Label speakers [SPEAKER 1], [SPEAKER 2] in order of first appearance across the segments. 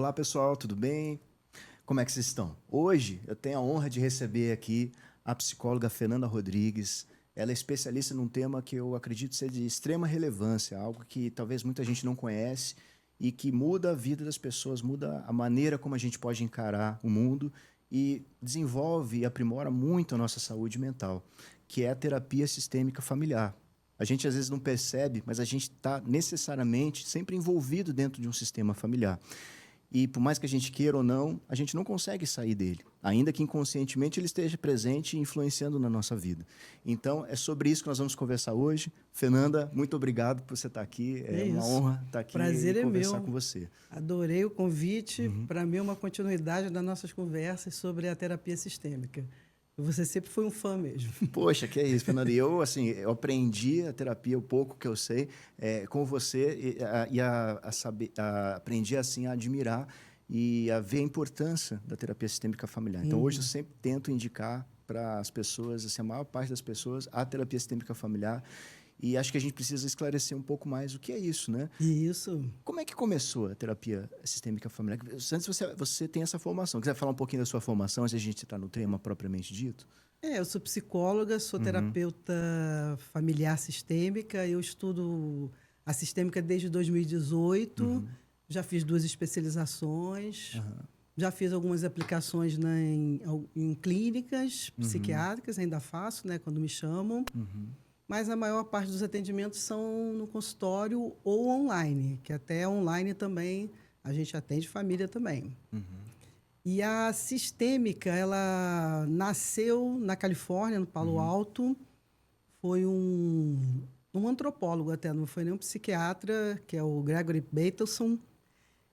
[SPEAKER 1] Olá, pessoal, tudo bem? Como é que vocês estão? Hoje eu tenho a honra de receber aqui a psicóloga Fernanda Rodrigues. Ela é especialista num tema que eu acredito ser de extrema relevância, algo que talvez muita gente não conhece e que muda a vida das pessoas, muda a maneira como a gente pode encarar o mundo e desenvolve e aprimora muito a nossa saúde mental, que é a terapia sistêmica familiar. A gente às vezes não percebe, mas a gente está necessariamente sempre envolvido dentro de um sistema familiar. E por mais que a gente queira ou não, a gente não consegue sair dele, ainda que inconscientemente ele esteja presente e influenciando na nossa vida. Então, é sobre isso que nós vamos conversar hoje. Fernanda, muito obrigado por você estar aqui. É uma honra estar aqui e conversar com você.
[SPEAKER 2] Adorei o convite. Para mim é uma continuidade das nossas conversas sobre a terapia sistêmica. Você sempre foi um fã mesmo.
[SPEAKER 1] Poxa, que é isso, Fernanda. E eu aprendi a terapia, o pouco que eu sei, com você aprendi assim a admirar e a ver a importância da terapia sistêmica familiar. Então, hoje eu sempre tento indicar para as pessoas, assim, a maior parte das pessoas, a terapia sistêmica familiar. E acho que a gente precisa esclarecer um pouco mais o que é isso, né?
[SPEAKER 2] Isso.
[SPEAKER 1] Como é que começou a terapia sistêmica familiar? Antes você tem essa formação. Quiser falar um pouquinho da sua formação, antes de a gente entrar no tema propriamente dito?
[SPEAKER 2] Eu sou psicóloga, sou terapeuta familiar sistêmica. Eu estudo a sistêmica desde 2018. Já fiz 2 especializações. Já fiz algumas aplicações em clínicas psiquiátricas, ainda faço, né, quando me chamam. Mas a maior parte dos atendimentos são no consultório ou online, que até online também a gente atende família também. E a sistêmica, ela nasceu na Califórnia, no Palo Alto. Foi um antropólogo até, não foi nem um psiquiatra, que é o Gregory Bateson.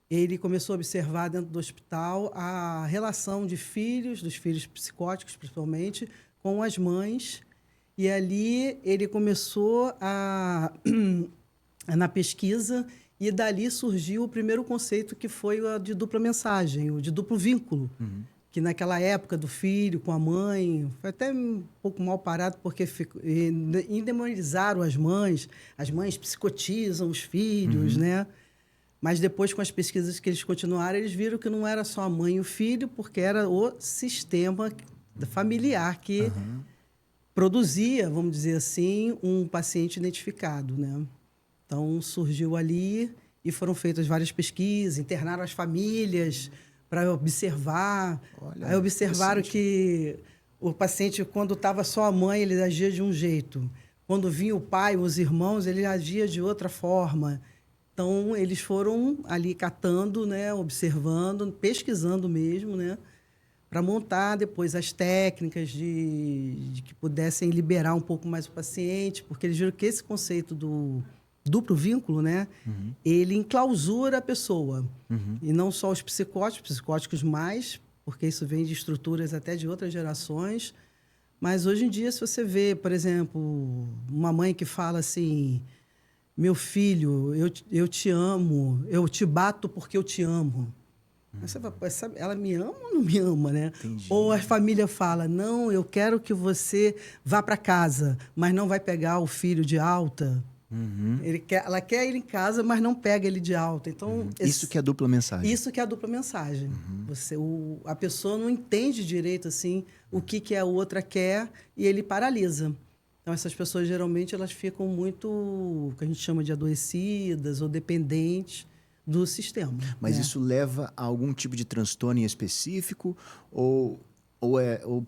[SPEAKER 2] Ele começou a observar dentro do hospital a relação de filhos, dos filhos psicóticos principalmente, com as mães. E ali ele começou na pesquisa e dali surgiu o primeiro conceito que foi o de dupla mensagem, o de duplo vínculo, que naquela época do filho com a mãe, foi até um pouco mal parado porque endemonizaram as mães psicotizam os filhos, né? Mas depois, com as pesquisas que eles continuaram, eles viram que não era só a mãe e o filho, porque era o sistema familiar que produzia, vamos dizer assim, um paciente identificado, né? Então, surgiu ali e foram feitas várias pesquisas, internaram as famílias para observar.
[SPEAKER 1] Olha,
[SPEAKER 2] aí observaram que o paciente, quando estava só a mãe, ele agia de um jeito. Quando vinha o pai, os irmãos, ele agia de outra forma. Então, eles foram ali catando, né, observando, pesquisando mesmo, né, para montar depois as técnicas de que pudessem liberar um pouco mais o paciente, porque eles viram que esse conceito do duplo vínculo, né, ele enclausura a pessoa. E não só os psicóticos mais, porque isso vem de estruturas até de outras gerações. Mas hoje em dia, se você vê, por exemplo, uma mãe que fala assim: meu filho, eu te amo, eu te bato porque eu te amo. Mas você fala, ela me ama ou não me ama, né?
[SPEAKER 1] Entendi.
[SPEAKER 2] Ou a família fala: não, eu quero que você vá para casa, mas não vai pegar o filho de alta. Ela quer ir em casa, mas não pega ele de alta. Então,
[SPEAKER 1] isso que é dupla mensagem.
[SPEAKER 2] Isso que é a dupla mensagem. A pessoa não entende direito assim o que a outra quer e ele paralisa. Então, essas pessoas, geralmente, elas ficam muito, o que a gente chama de adoecidas ou dependentes do sistema.
[SPEAKER 1] Mas
[SPEAKER 2] né?
[SPEAKER 1] isso leva a algum tipo de transtorno em específico? Ou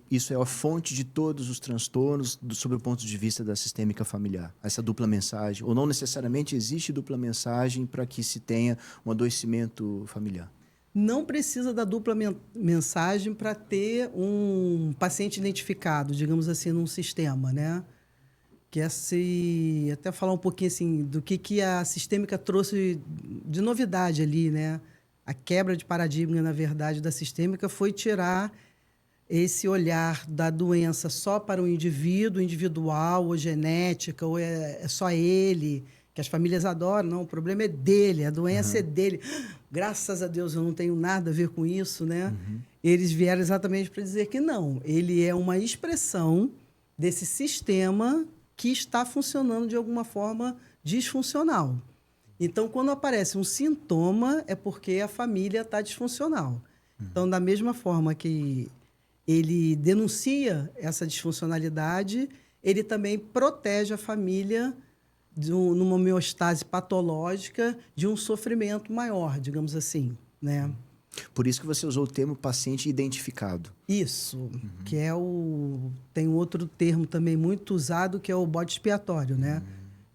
[SPEAKER 1] isso é a fonte de todos os transtornos sob o ponto de vista da sistêmica familiar? Essa dupla mensagem? Ou não necessariamente existe dupla mensagem para que se tenha um adoecimento familiar?
[SPEAKER 2] Não precisa da dupla mensagem para ter um paciente identificado, digamos assim, num sistema, né? Até falar um pouquinho assim, do que a sistêmica trouxe de novidade ali, né? A quebra de paradigma, na verdade, da sistêmica foi tirar esse olhar da doença só para o indivíduo, individual, ou genética, ou é só ele, que as famílias adoram. Não, o problema é dele, a doença é dele. Graças a Deus eu não tenho nada a ver com isso, né? Eles vieram exatamente para dizer que não. Ele é uma expressão desse sistema que está funcionando de alguma forma disfuncional. Então, quando aparece um sintoma, é porque a família está disfuncional. Então, da mesma forma que ele denuncia essa disfuncionalidade, ele também protege a família numa homeostase patológica de um sofrimento maior, digamos assim, né?
[SPEAKER 1] Por isso que você usou o termo paciente identificado.
[SPEAKER 2] Isso, que é tem um outro termo também muito usado, que é o bode expiatório, né?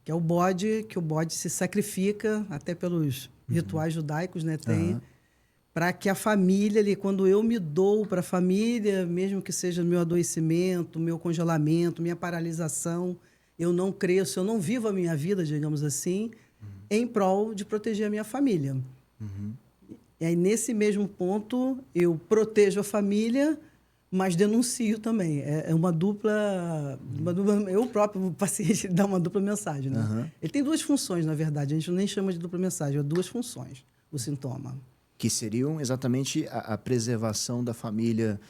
[SPEAKER 2] Que é o bode, que o bode se sacrifica, até pelos rituais judaicos, né? Tem, para que a família ali, quando eu me dou para a família, mesmo que seja meu adoecimento, meu congelamento, minha paralisação, eu não cresço, eu não vivo a minha vida, digamos assim, em prol de proteger a minha família. E aí, nesse mesmo ponto, eu protejo a família, mas denuncio também. É uma dupla, eu próprio, o paciente, dá uma dupla mensagem, né? Ele tem duas funções, na verdade. A gente nem chama de dupla mensagem, é duas funções, o sintoma.
[SPEAKER 1] Que seriam exatamente a preservação da família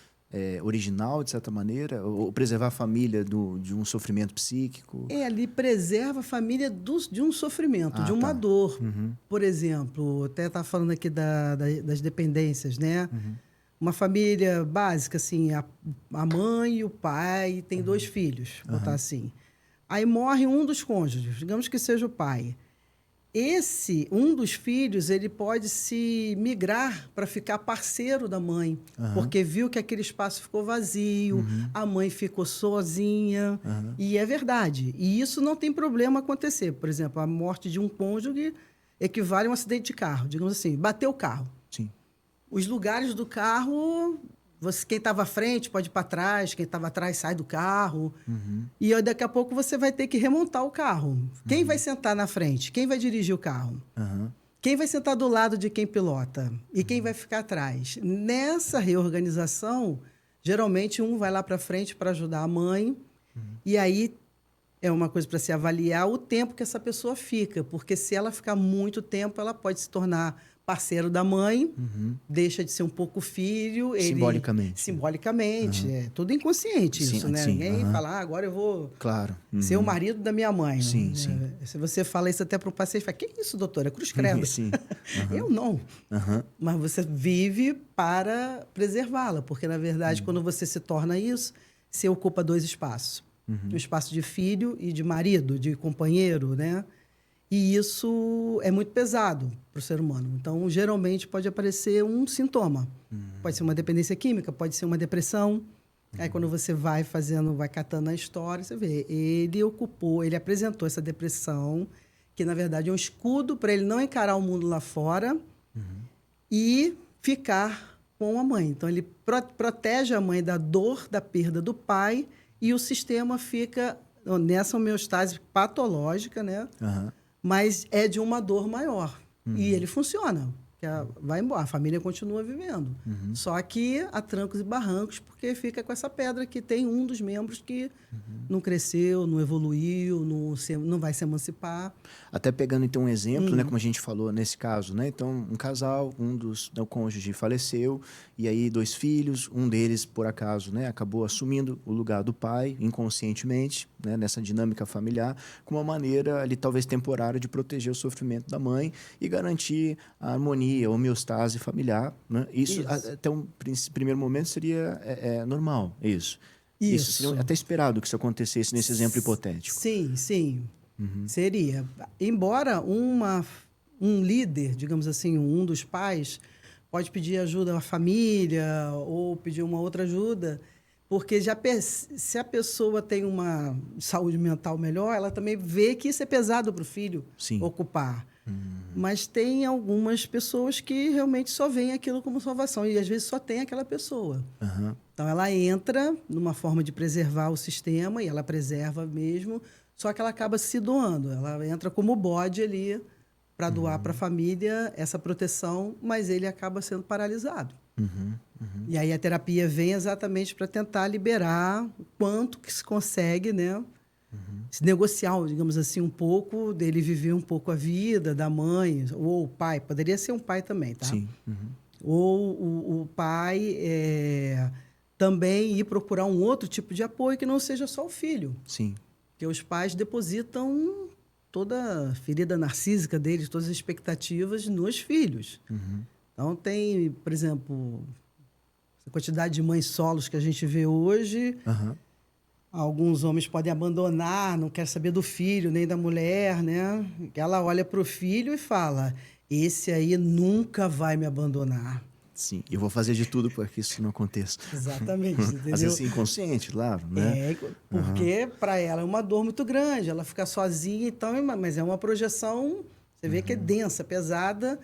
[SPEAKER 1] original, de certa maneira, ou preservar a família de um sofrimento psíquico.
[SPEAKER 2] Ali preserva a família de um sofrimento, de uma dor. Por exemplo, até estava falando aqui das dependências, né? Uma família básica, assim, a mãe e o pai tem 2 filhos, vou botar assim. Aí morre um dos cônjuges, digamos que seja o pai. Um dos filhos, ele pode se migrar para ficar parceiro da mãe, porque viu que aquele espaço ficou vazio, a mãe ficou sozinha, e é verdade. E isso não tem problema acontecer. Por exemplo, a morte de um cônjuge equivale a um acidente de carro, digamos assim, bateu o carro.
[SPEAKER 1] Sim.
[SPEAKER 2] Os lugares do carro, quem estava à frente pode ir para trás, quem estava atrás sai do carro. E aí, daqui a pouco você vai ter que remontar o carro. Quem vai sentar na frente? Quem vai dirigir o carro? Quem vai sentar do lado de quem pilota? E quem vai ficar atrás? Nessa reorganização, geralmente um vai lá para frente para ajudar a mãe. E aí é uma coisa para se avaliar o tempo que essa pessoa fica. Porque se ela ficar muito tempo, ela pode se tornar parceiro da mãe, deixa de ser um pouco filho. Simbolicamente. É tudo inconsciente isso, né? Ninguém fala, agora eu vou ser o marido da minha mãe.
[SPEAKER 1] Sim.
[SPEAKER 2] Se você fala isso até para um paciente, fala, que isso, doutora? Cruz credo. Eu não. Mas você vive para preservá-la, porque, na verdade, quando você se torna isso, você ocupa 2 espaços. O espaço de filho e de marido, de companheiro, né? E isso é muito pesado para o ser humano. Então, geralmente, pode aparecer um sintoma. Pode ser uma dependência química, pode ser uma depressão. Aí, quando você vai catando a história, você vê, ele apresentou essa depressão, que, na verdade, é um escudo para ele não encarar o mundo lá fora e ficar com a mãe. Então, ele protege a mãe da dor, da perda do pai, e o sistema fica nessa homeostase patológica, né? Mas é de uma dor maior. E ele funciona. Vai embora, a família continua vivendo. Só que a trancos e barrancos, porque fica com essa pedra que tem um dos membros que não cresceu, não evoluiu, não vai se emancipar.
[SPEAKER 1] Até pegando, então, um exemplo, né, como a gente falou nesse caso, né? Então, um casal, o cônjuge faleceu, e aí 2 filhos, um deles, por acaso, né, acabou assumindo o lugar do pai, inconscientemente, né, nessa dinâmica familiar, com uma maneira ali, talvez temporária, de proteger o sofrimento da mãe e garantir a harmonia, a homeostase familiar, né? Isso. Até um primeiro momento seria normal, isso. Isso seria até esperado que isso acontecesse nesse exemplo hipotético.
[SPEAKER 2] Sim. Seria. Embora um líder, digamos assim, um dos pais, pode pedir ajuda à família ou pedir uma outra ajuda, porque se a pessoa tem uma saúde mental melhor, ela também vê que isso é pesado para o filho ocupar. Mas tem algumas pessoas que realmente só veem aquilo como salvação e às vezes só tem aquela pessoa. Então ela entra numa forma de preservar o sistema e ela preserva mesmo, só que ela acaba se doando. Ela entra como bode ali para doar para a família essa proteção, mas ele acaba sendo paralisado. E aí a terapia vem exatamente para tentar liberar o quanto que se consegue, né? Se negociar, digamos assim, um pouco, dele viver um pouco a vida da mãe, ou o pai, poderia ser um pai também, tá?
[SPEAKER 1] Sim.
[SPEAKER 2] Ou o pai também ir procurar um outro tipo de apoio que não seja só o filho.
[SPEAKER 1] Sim.
[SPEAKER 2] Porque os pais depositam toda a ferida narcísica deles, todas as expectativas nos filhos. Então, tem, por exemplo, a quantidade de mães solos que a gente vê hoje. Alguns homens podem abandonar, não quer saber do filho, nem da mulher, né? Ela olha para o filho e fala, esse aí nunca vai me abandonar.
[SPEAKER 1] Sim, eu vou fazer de tudo para que isso não aconteça.
[SPEAKER 2] Exatamente, entendeu?
[SPEAKER 1] Às vezes inconsciente, claro, né?
[SPEAKER 2] Porque para ela é uma dor muito grande, ela fica sozinha, então, mas é uma projeção, você vê que é densa, pesada,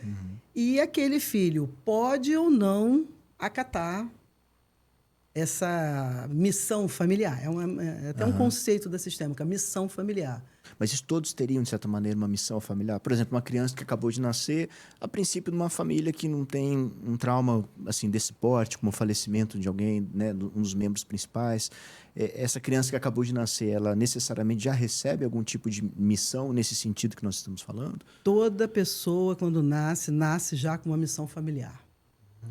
[SPEAKER 2] e aquele filho pode ou não acatar essa missão familiar. É até um conceito da sistêmica, missão familiar.
[SPEAKER 1] Mas isso todos teriam, de certa maneira, uma missão familiar? Por exemplo, uma criança que acabou de nascer, a princípio, numa família que não tem um trauma assim, desse porte, como o falecimento de alguém, né, um dos membros principais. Essa criança que acabou de nascer, ela necessariamente já recebe algum tipo de missão nesse sentido que nós estamos falando?
[SPEAKER 2] Toda pessoa, quando nasce já com uma missão familiar.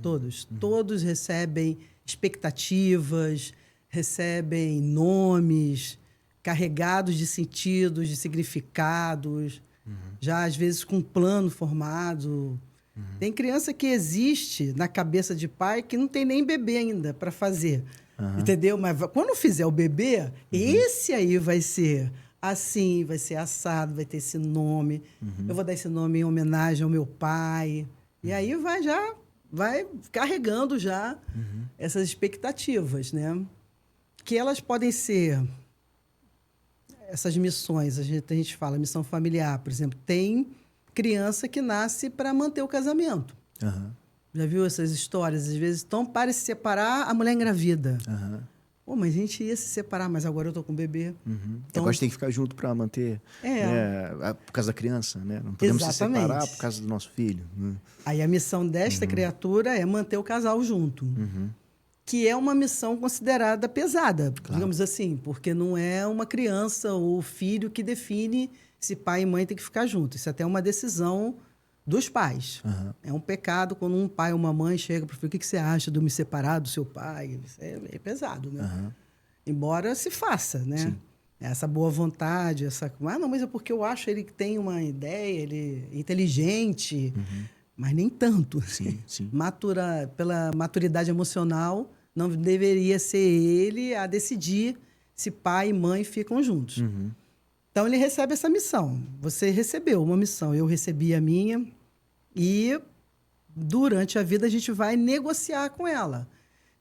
[SPEAKER 2] Todos recebem expectativas, recebem nomes carregados de sentidos, de significados, já às vezes com um plano formado. Tem criança que existe na cabeça de pai que não tem nem bebê ainda para fazer, entendeu? Mas quando fizer o bebê, esse aí vai ser assim, vai ser assado, vai ter esse nome. Eu vou dar esse nome em homenagem ao meu pai. E aí vai carregando já essas expectativas, né? Que elas podem ser essas missões. A gente fala missão familiar, por exemplo. Tem criança que nasce para manter o casamento. Já viu essas histórias? Às vezes, então, para se separar, a mulher engravida. Pô, mas a gente ia se separar, mas agora eu tô com bebê.
[SPEAKER 1] Então, agora a gente tem que ficar junto para manter, né, por causa da criança, né? Não podemos se separar por causa do nosso filho.
[SPEAKER 2] Aí a missão desta criatura é manter o casal junto. Que é uma missão considerada pesada, digamos assim, porque não é uma criança ou filho que define se pai e mãe têm que ficar juntos. Isso até é uma decisão dos pais. É um pecado quando um pai ou uma mãe chega para o filho, o que você acha de eu me separar do seu pai? É pesado, né? Embora se faça, né? Sim. Essa boa vontade, não, mas é porque eu acho ele que tem uma ideia, ele é inteligente, mas nem tanto.
[SPEAKER 1] Sim.
[SPEAKER 2] Pela maturidade emocional, não deveria ser ele a decidir se pai e mãe ficam juntos. Então, ele recebe essa missão. Você recebeu uma missão, eu recebi a minha. E, durante a vida, a gente vai negociar com ela.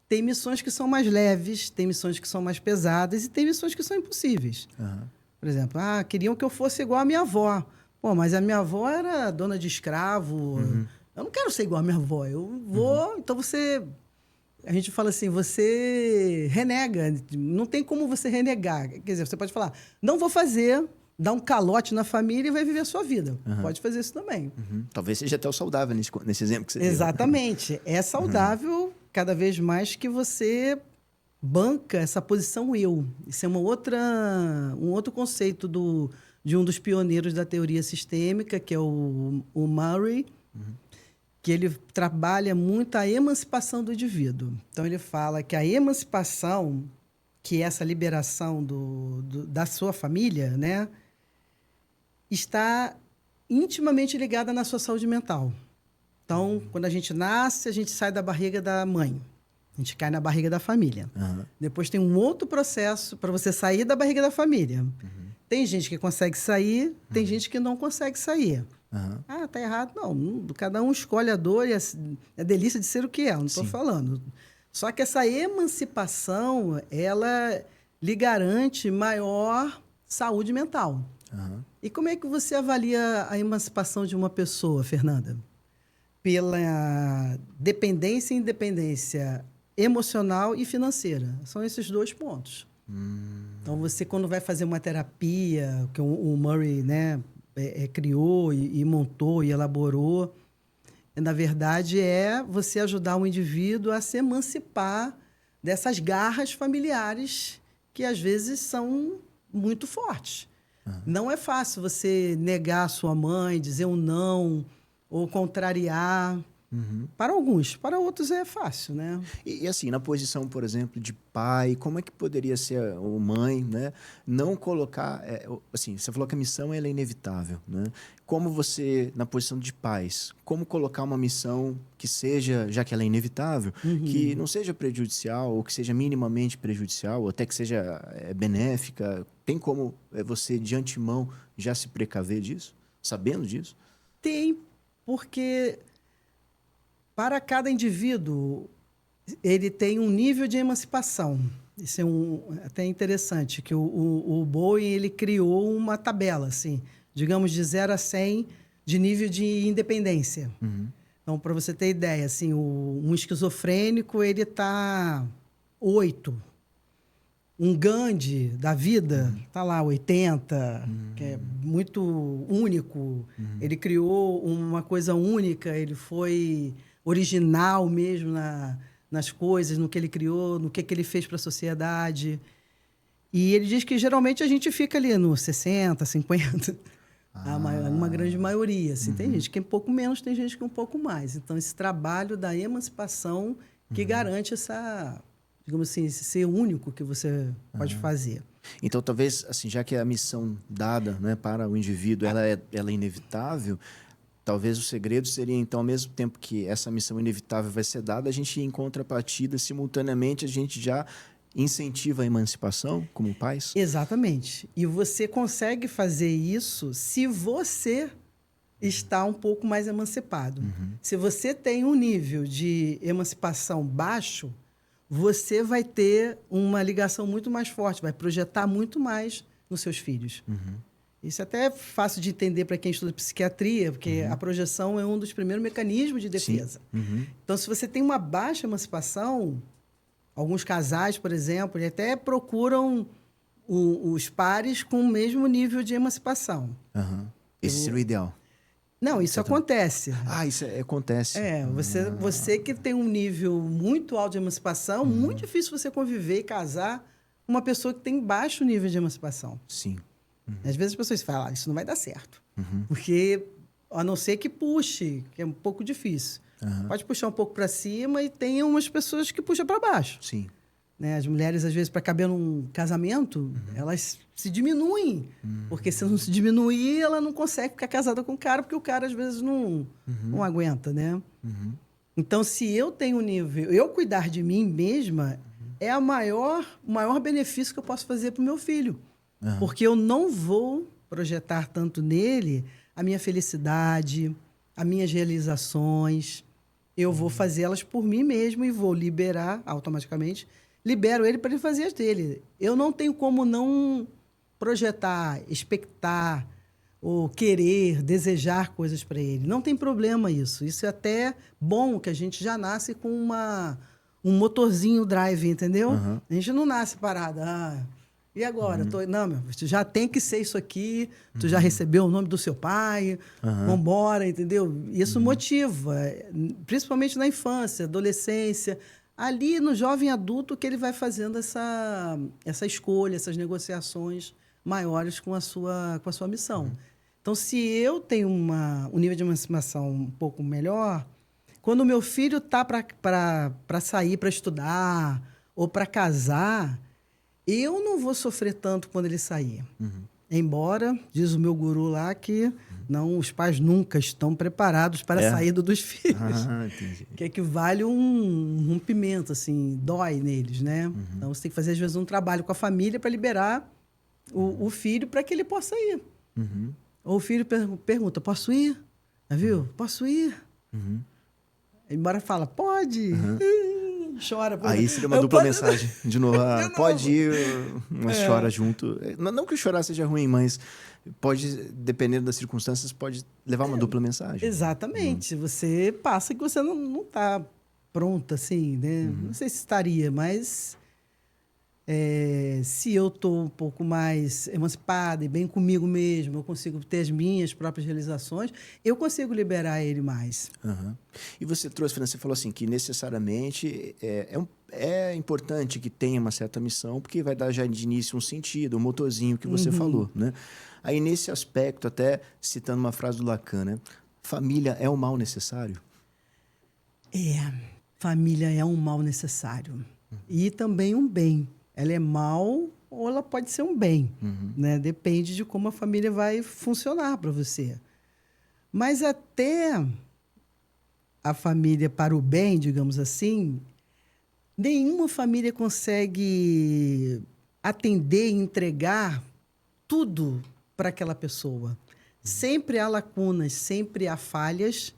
[SPEAKER 2] Tem missões que são mais leves, tem missões que são mais pesadas e tem missões que são impossíveis. Por exemplo, queriam que eu fosse igual a minha avó. Pô, mas a minha avó era dona de escravo. Eu não quero ser igual a minha avó. Eu vou... Então, a gente fala assim, você renega. Não tem como você renegar. Quer dizer, você pode falar, não vou fazer, dar um calote na família e vai viver a sua vida. Pode fazer isso também.
[SPEAKER 1] Talvez seja até o saudável nesse exemplo que você deu.
[SPEAKER 2] Exatamente. É saudável cada vez mais que você banca essa posição eu. Isso é um outro conceito de um dos pioneiros da teoria sistêmica, que é o Murray, que ele trabalha muito a emancipação do indivíduo. Então, ele fala que a emancipação, que é essa liberação da sua família, né, está intimamente ligada na sua saúde mental. Então, quando a gente nasce, a gente sai da barriga da mãe. A gente cai na barriga da família. Depois tem um outro processo para você sair da barriga da família. Tem gente que consegue sair, tem gente que não consegue sair. Tá errado. Não, cada um escolhe a dor e a delícia de ser o que é, não estou falando. Só que essa emancipação, ela lhe garante maior saúde mental. E como é que você avalia a emancipação de uma pessoa, Fernanda? Pela dependência e independência emocional e financeira. São esses dois pontos. Então, você, quando vai fazer uma terapia, que o Murray, né, criou e montou e elaborou, na verdade, é você ajudar o indivíduo a se emancipar dessas garras familiares que, às vezes, são muito fortes. Não é fácil você negar a sua mãe, dizer um não, ou contrariar. Para alguns, para outros é fácil, né?
[SPEAKER 1] E assim, na posição, por exemplo, de pai, como é que poderia ser ou mãe, né? Não colocar, assim, você falou que a missão ela é inevitável, né? Como você, na posição de pais, como colocar uma missão que seja, já que ela é inevitável, que não seja prejudicial ou que seja minimamente prejudicial, ou até que seja benéfica? Tem como você de antemão já se precaver disso, sabendo disso?
[SPEAKER 2] Tem, porque para cada indivíduo, ele tem um nível de emancipação. Isso é até interessante, que o Bowen ele criou uma tabela, assim, digamos, de 0 a 100 de nível de independência. Então, para você ter ideia, assim, um esquizofrênico, ele está 8. Um Gandhi da vida está lá, 80, que é muito único. Ele criou uma coisa única, ele foi original mesmo nas coisas, no que ele criou, no que ele fez para a sociedade. E ele diz que geralmente a gente fica ali no 60, 50, uma grande maioria. Assim. Tem gente que é um pouco menos, tem gente que é um pouco mais. Então, esse trabalho da emancipação que garante essa, digamos assim, esse ser único que você pode fazer.
[SPEAKER 1] Então, talvez, assim, já que a missão dada, né, para o indivíduo ela é inevitável, talvez o segredo seria, então, ao mesmo tempo que essa missão inevitável vai ser dada, a gente, em contrapartida, simultaneamente, a gente já incentiva a emancipação como pais?
[SPEAKER 2] Exatamente. E você consegue fazer isso se você está um pouco mais emancipado. Se você tem um nível de emancipação baixo, você vai ter uma ligação muito mais forte, vai projetar muito mais nos seus filhos. Isso até é fácil de entender para quem estuda psiquiatria, porque a projeção é um dos primeiros mecanismos de defesa. Então, se você tem uma baixa emancipação, alguns casais, por exemplo, até procuram os pares com o mesmo nível de emancipação.
[SPEAKER 1] Esse seria o ideal.
[SPEAKER 2] Não, isso acontece.
[SPEAKER 1] Isso acontece.
[SPEAKER 2] Você que tem um nível muito alto de emancipação, muito difícil você conviver e casar com uma pessoa que tem baixo nível de emancipação.
[SPEAKER 1] Sim.
[SPEAKER 2] Às vezes as pessoas falam, isso não vai dar certo. Porque, a não ser que puxe, que é um pouco difícil. Pode puxar um pouco para cima e tem umas pessoas que puxam para baixo.
[SPEAKER 1] Sim.
[SPEAKER 2] Né? As mulheres, às vezes, para caber num casamento, elas se diminuem. Porque se não se diminuir, ela não consegue ficar casada com o cara, porque o cara, às vezes, não aguenta, né? Então, se eu tenho um nível... Eu cuidar de mim mesma é o maior benefício que eu posso fazer para o meu filho. Porque eu não vou projetar tanto nele a minha felicidade, as minhas realizações. Eu vou fazê-las por mim mesmo e vou liberar automaticamente. Libero ele para ele fazer as dele. Eu não tenho como não projetar, expectar, ou querer, desejar coisas para ele. Não tem problema isso. Isso é até bom que a gente já nasce com um motorzinho drive, entendeu? A gente não nasce parada. E agora? Não, meu, tu já tem que ser isso aqui, tu já recebeu o nome do seu pai, vambora, entendeu? Isso motiva, principalmente na infância, adolescência, ali no jovem adulto que ele vai fazendo essa escolha, essas negociações maiores com a sua missão. Então, se eu tenho um nível de emancipação um pouco melhor, quando o meu filho está para sair para estudar ou para casar, eu não vou sofrer tanto quando ele sair. Embora, diz o meu guru lá, que não, os pais nunca estão preparados para a saída dos filhos.
[SPEAKER 1] Entendi.
[SPEAKER 2] Que equivale a um rompimento, assim, dói neles, né? Então, você tem que fazer, às vezes, um trabalho com a família para liberar o filho para que ele possa ir. Ou o filho pergunta, posso ir? Viu? Posso ir? Embora fala, pode. Chora.
[SPEAKER 1] Aí seria uma dupla mensagem. De novo, pode ir, mas chora junto. Não que o chorar seja ruim, mas pode, dependendo das circunstâncias, pode levar uma dupla mensagem.
[SPEAKER 2] Exatamente. Você passa que você não está pronta, assim, né? Não sei se estaria, mas se eu estou um pouco mais emancipada e bem comigo mesmo, eu consigo ter as minhas próprias realizações, eu consigo liberar ele mais.
[SPEAKER 1] E você trouxe, Fernanda, você falou assim, que necessariamente é importante que tenha uma certa missão, porque vai dar já de início um sentido, um motorzinho que você falou, né? Aí, nesse aspecto, até citando uma frase do Lacan, né? Família é o mal necessário?
[SPEAKER 2] Família é um mal necessário. E também um bem. Ela é mal ou ela pode ser um bem, né? Depende de como a família vai funcionar para você. Mas até a família para o bem, digamos assim, nenhuma família consegue atender e entregar tudo para aquela pessoa. Sempre há lacunas, sempre há falhas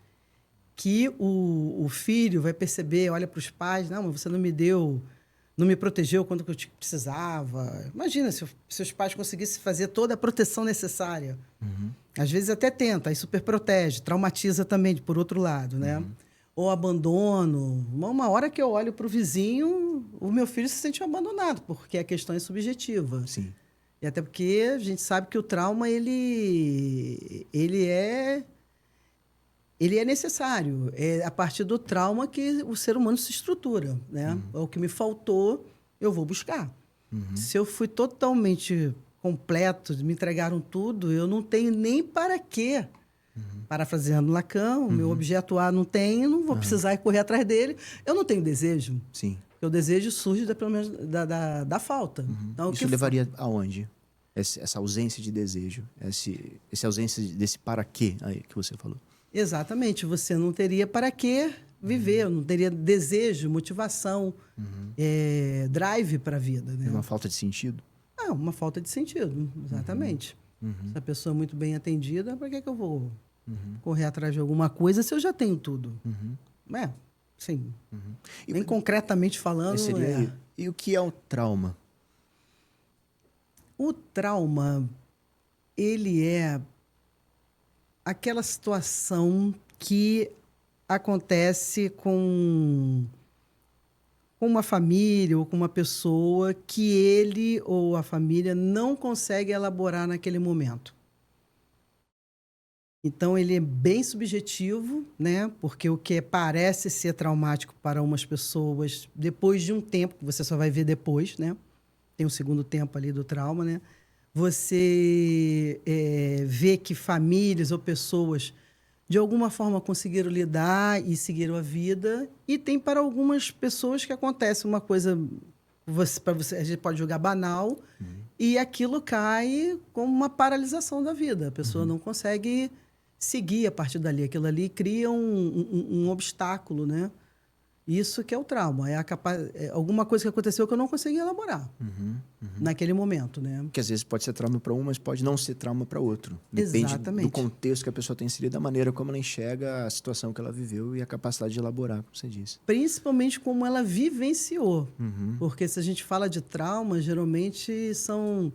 [SPEAKER 2] que o filho vai perceber, olha para os pais, não, mas você não me deu, não me protegeu quando eu te precisava. Imagina se os pais conseguissem fazer toda a proteção necessária. Às vezes até tenta, aí superprotege, traumatiza também, por outro lado, né? Ou abandono. Uma hora que eu olho para o vizinho, o meu filho se sente abandonado, porque a questão é subjetiva.
[SPEAKER 1] Sim.
[SPEAKER 2] E até porque a gente sabe que o trauma, ele é necessário. É a partir do trauma que o ser humano se estrutura, né? O que me faltou, eu vou buscar. Se eu fui totalmente completo, me entregaram tudo, eu não tenho nem para quê. Parafraseando Lacan, o meu objeto A não tenho, não vou precisar ir correr atrás dele. Eu não tenho desejo.
[SPEAKER 1] Sim.
[SPEAKER 2] Porque o desejo surge pelo menos da falta. Então,
[SPEAKER 1] Isso levaria aonde? Essa ausência de desejo, essa ausência desse para quê aí que você falou.
[SPEAKER 2] Exatamente. Você não teria para quê viver, não teria desejo, motivação, drive para a vida. Né?
[SPEAKER 1] É uma falta de sentido?
[SPEAKER 2] Uma falta de sentido, exatamente. Se a pessoa é muito bem atendida, para que eu vou correr atrás de alguma coisa se eu já tenho tudo? Sim. Nem concretamente falando.
[SPEAKER 1] E o que é o trauma?
[SPEAKER 2] O trauma, ele é aquela situação que acontece com uma família ou com uma pessoa que ele ou a família não consegue elaborar naquele momento. Então, ele é bem subjetivo, né? Porque o que parece ser traumático para umas pessoas, depois de um tempo, que você só vai ver depois, né? Tem um segundo tempo ali do trauma, né? Você vê que famílias ou pessoas, de alguma forma, conseguiram lidar e seguiram a vida. E tem para algumas pessoas que acontece uma coisa, para você, a gente pode julgar banal, e aquilo cai como uma paralisação da vida. A pessoa não consegue seguir a partir dali. Aquilo ali cria um obstáculo, né? Isso que é o trauma. É alguma coisa que aconteceu que eu não consegui elaborar naquele momento, né?
[SPEAKER 1] Que às vezes pode ser trauma para um, mas pode não ser trauma para outro. Depende do contexto que a pessoa tem inserido, da maneira como ela enxerga a situação que ela viveu e a capacidade de elaborar, como você disse.
[SPEAKER 2] Principalmente como ela vivenciou. Porque se a gente fala de trauma, geralmente são...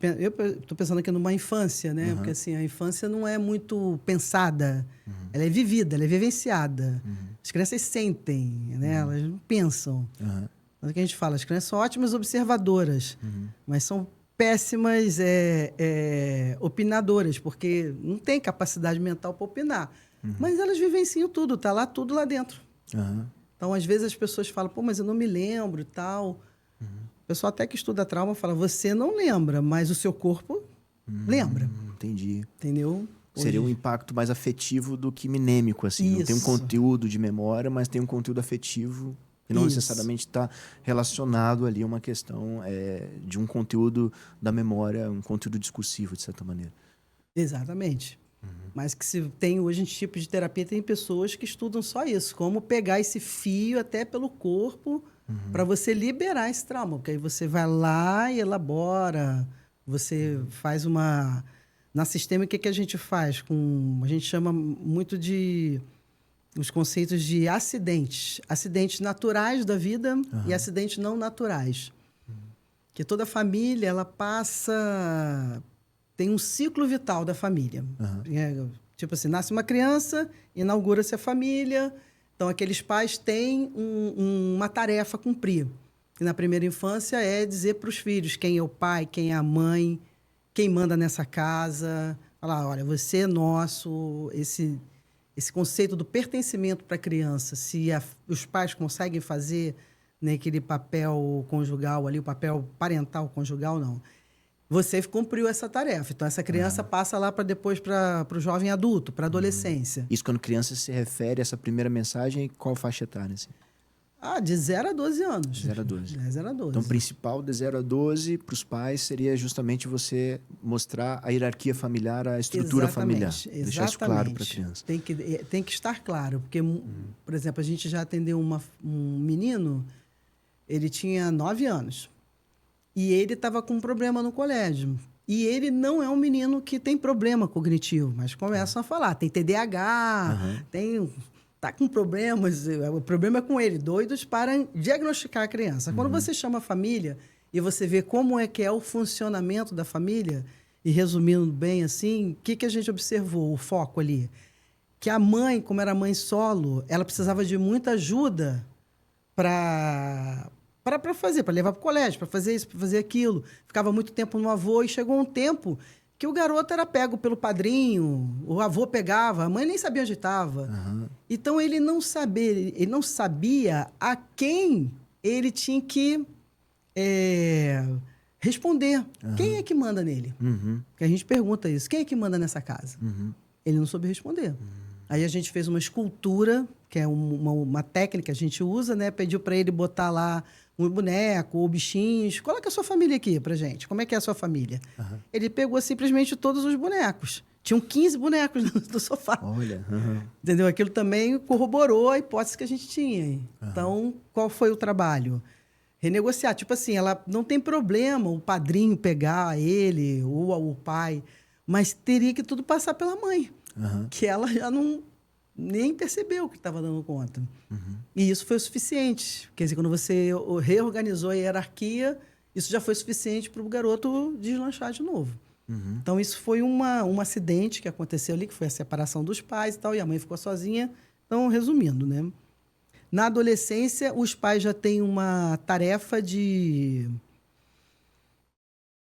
[SPEAKER 2] Eu estou pensando aqui numa infância, né? Porque assim, a infância não é muito pensada. Ela é vivida, ela é vivenciada. As crianças sentem, né? Elas não pensam. Mas o que a gente fala, as crianças são ótimas observadoras, mas são péssimas opinadoras, porque não tem capacidade mental para opinar. Mas elas vivenciam tudo, está lá tudo lá dentro. Então, às vezes, as pessoas falam, pô, mas eu não me lembro e tal. O pessoal até que estuda trauma fala, você não lembra, mas o seu corpo lembra.
[SPEAKER 1] Entendi.
[SPEAKER 2] Entendeu?
[SPEAKER 1] Seria um impacto mais afetivo do que minêmico, assim. Isso. Não tem um conteúdo de memória, mas tem um conteúdo afetivo que não necessariamente está relacionado ali a uma questão de um conteúdo da memória, um conteúdo discursivo, de certa maneira.
[SPEAKER 2] Exatamente. Mas que se tem hoje em tipo de terapia, tem pessoas que estudam só isso, como pegar esse fio até pelo corpo para você liberar esse trauma. Porque aí você vai lá e elabora, você faz uma... Na sistêmica, o que a gente faz? A gente chama muito de... os conceitos de acidentes. Acidentes naturais da vida e acidentes não naturais. Que toda família, ela passa... Tem um ciclo vital da família. Tipo assim, nasce uma criança, inaugura-se a família... Então, aqueles pais têm uma tarefa a cumprir. E na primeira infância é dizer para os filhos quem é o pai, quem é a mãe, quem manda nessa casa. Falar, olha, você é nosso. Esse conceito do pertencimento para a criança, se os pais conseguem fazer, né, aquele papel conjugal ali, o papel parental conjugal, não. você cumpriu essa tarefa. Então, essa criança passa lá para depois para o jovem adulto, para a adolescência.
[SPEAKER 1] Isso quando criança se refere a essa primeira mensagem, qual faixa etária? Assim?
[SPEAKER 2] De 0 a 12 anos.
[SPEAKER 1] De 0 a 12.
[SPEAKER 2] De 0 a 12.
[SPEAKER 1] Então, o principal de 0 a 12 para os pais seria justamente você mostrar a hierarquia familiar, a estrutura familiar. Deixar isso claro para a criança.
[SPEAKER 2] Tem que estar claro. Porque, por exemplo, a gente já atendeu um menino, ele tinha 9 anos. E ele estava com um problema no colégio. E ele não é um menino que tem problema cognitivo, mas começam a falar. Tem TDAH, tá com problemas, o problema é com ele, doidos para diagnosticar a criança. Quando você chama a família e você vê como é que é o funcionamento da família, e resumindo bem assim, o que a gente observou, o foco ali? Que a mãe, como era mãe solo, ela precisava de muita ajuda para fazer, para levar para o colégio, para fazer isso, para fazer aquilo. Ficava muito tempo no avô e chegou um tempo que o garoto era pego pelo padrinho, o avô pegava, a mãe nem sabia onde estava. Então, ele não sabia a quem ele tinha que responder. Quem é que manda nele? Porque a gente pergunta isso. Quem é que manda nessa casa? Ele não soube responder. Aí a gente fez uma escultura, que é uma técnica que a gente usa, né? Pediu para ele botar lá um boneco ou bichinhos. Coloca a sua família aqui pra gente. Como é que é a sua família? Ele pegou simplesmente todos os bonecos. Tinham 15 bonecos no sofá.
[SPEAKER 1] Olha.
[SPEAKER 2] Entendeu? Aquilo também corroborou a hipótese que a gente tinha. Então, qual foi o trabalho? Renegociar. Tipo assim, ela não tem problema o padrinho pegar ele ou o pai, mas teria que tudo passar pela mãe. Que ela já nem percebeu que estava dando conta. E isso foi o suficiente. Quer dizer, quando você reorganizou a hierarquia, isso já foi suficiente para o garoto deslanchar de novo. Então, isso foi um acidente que aconteceu ali, que foi a separação dos pais e tal, e a mãe ficou sozinha. Então, resumindo, né? Na adolescência, os pais já têm uma tarefa de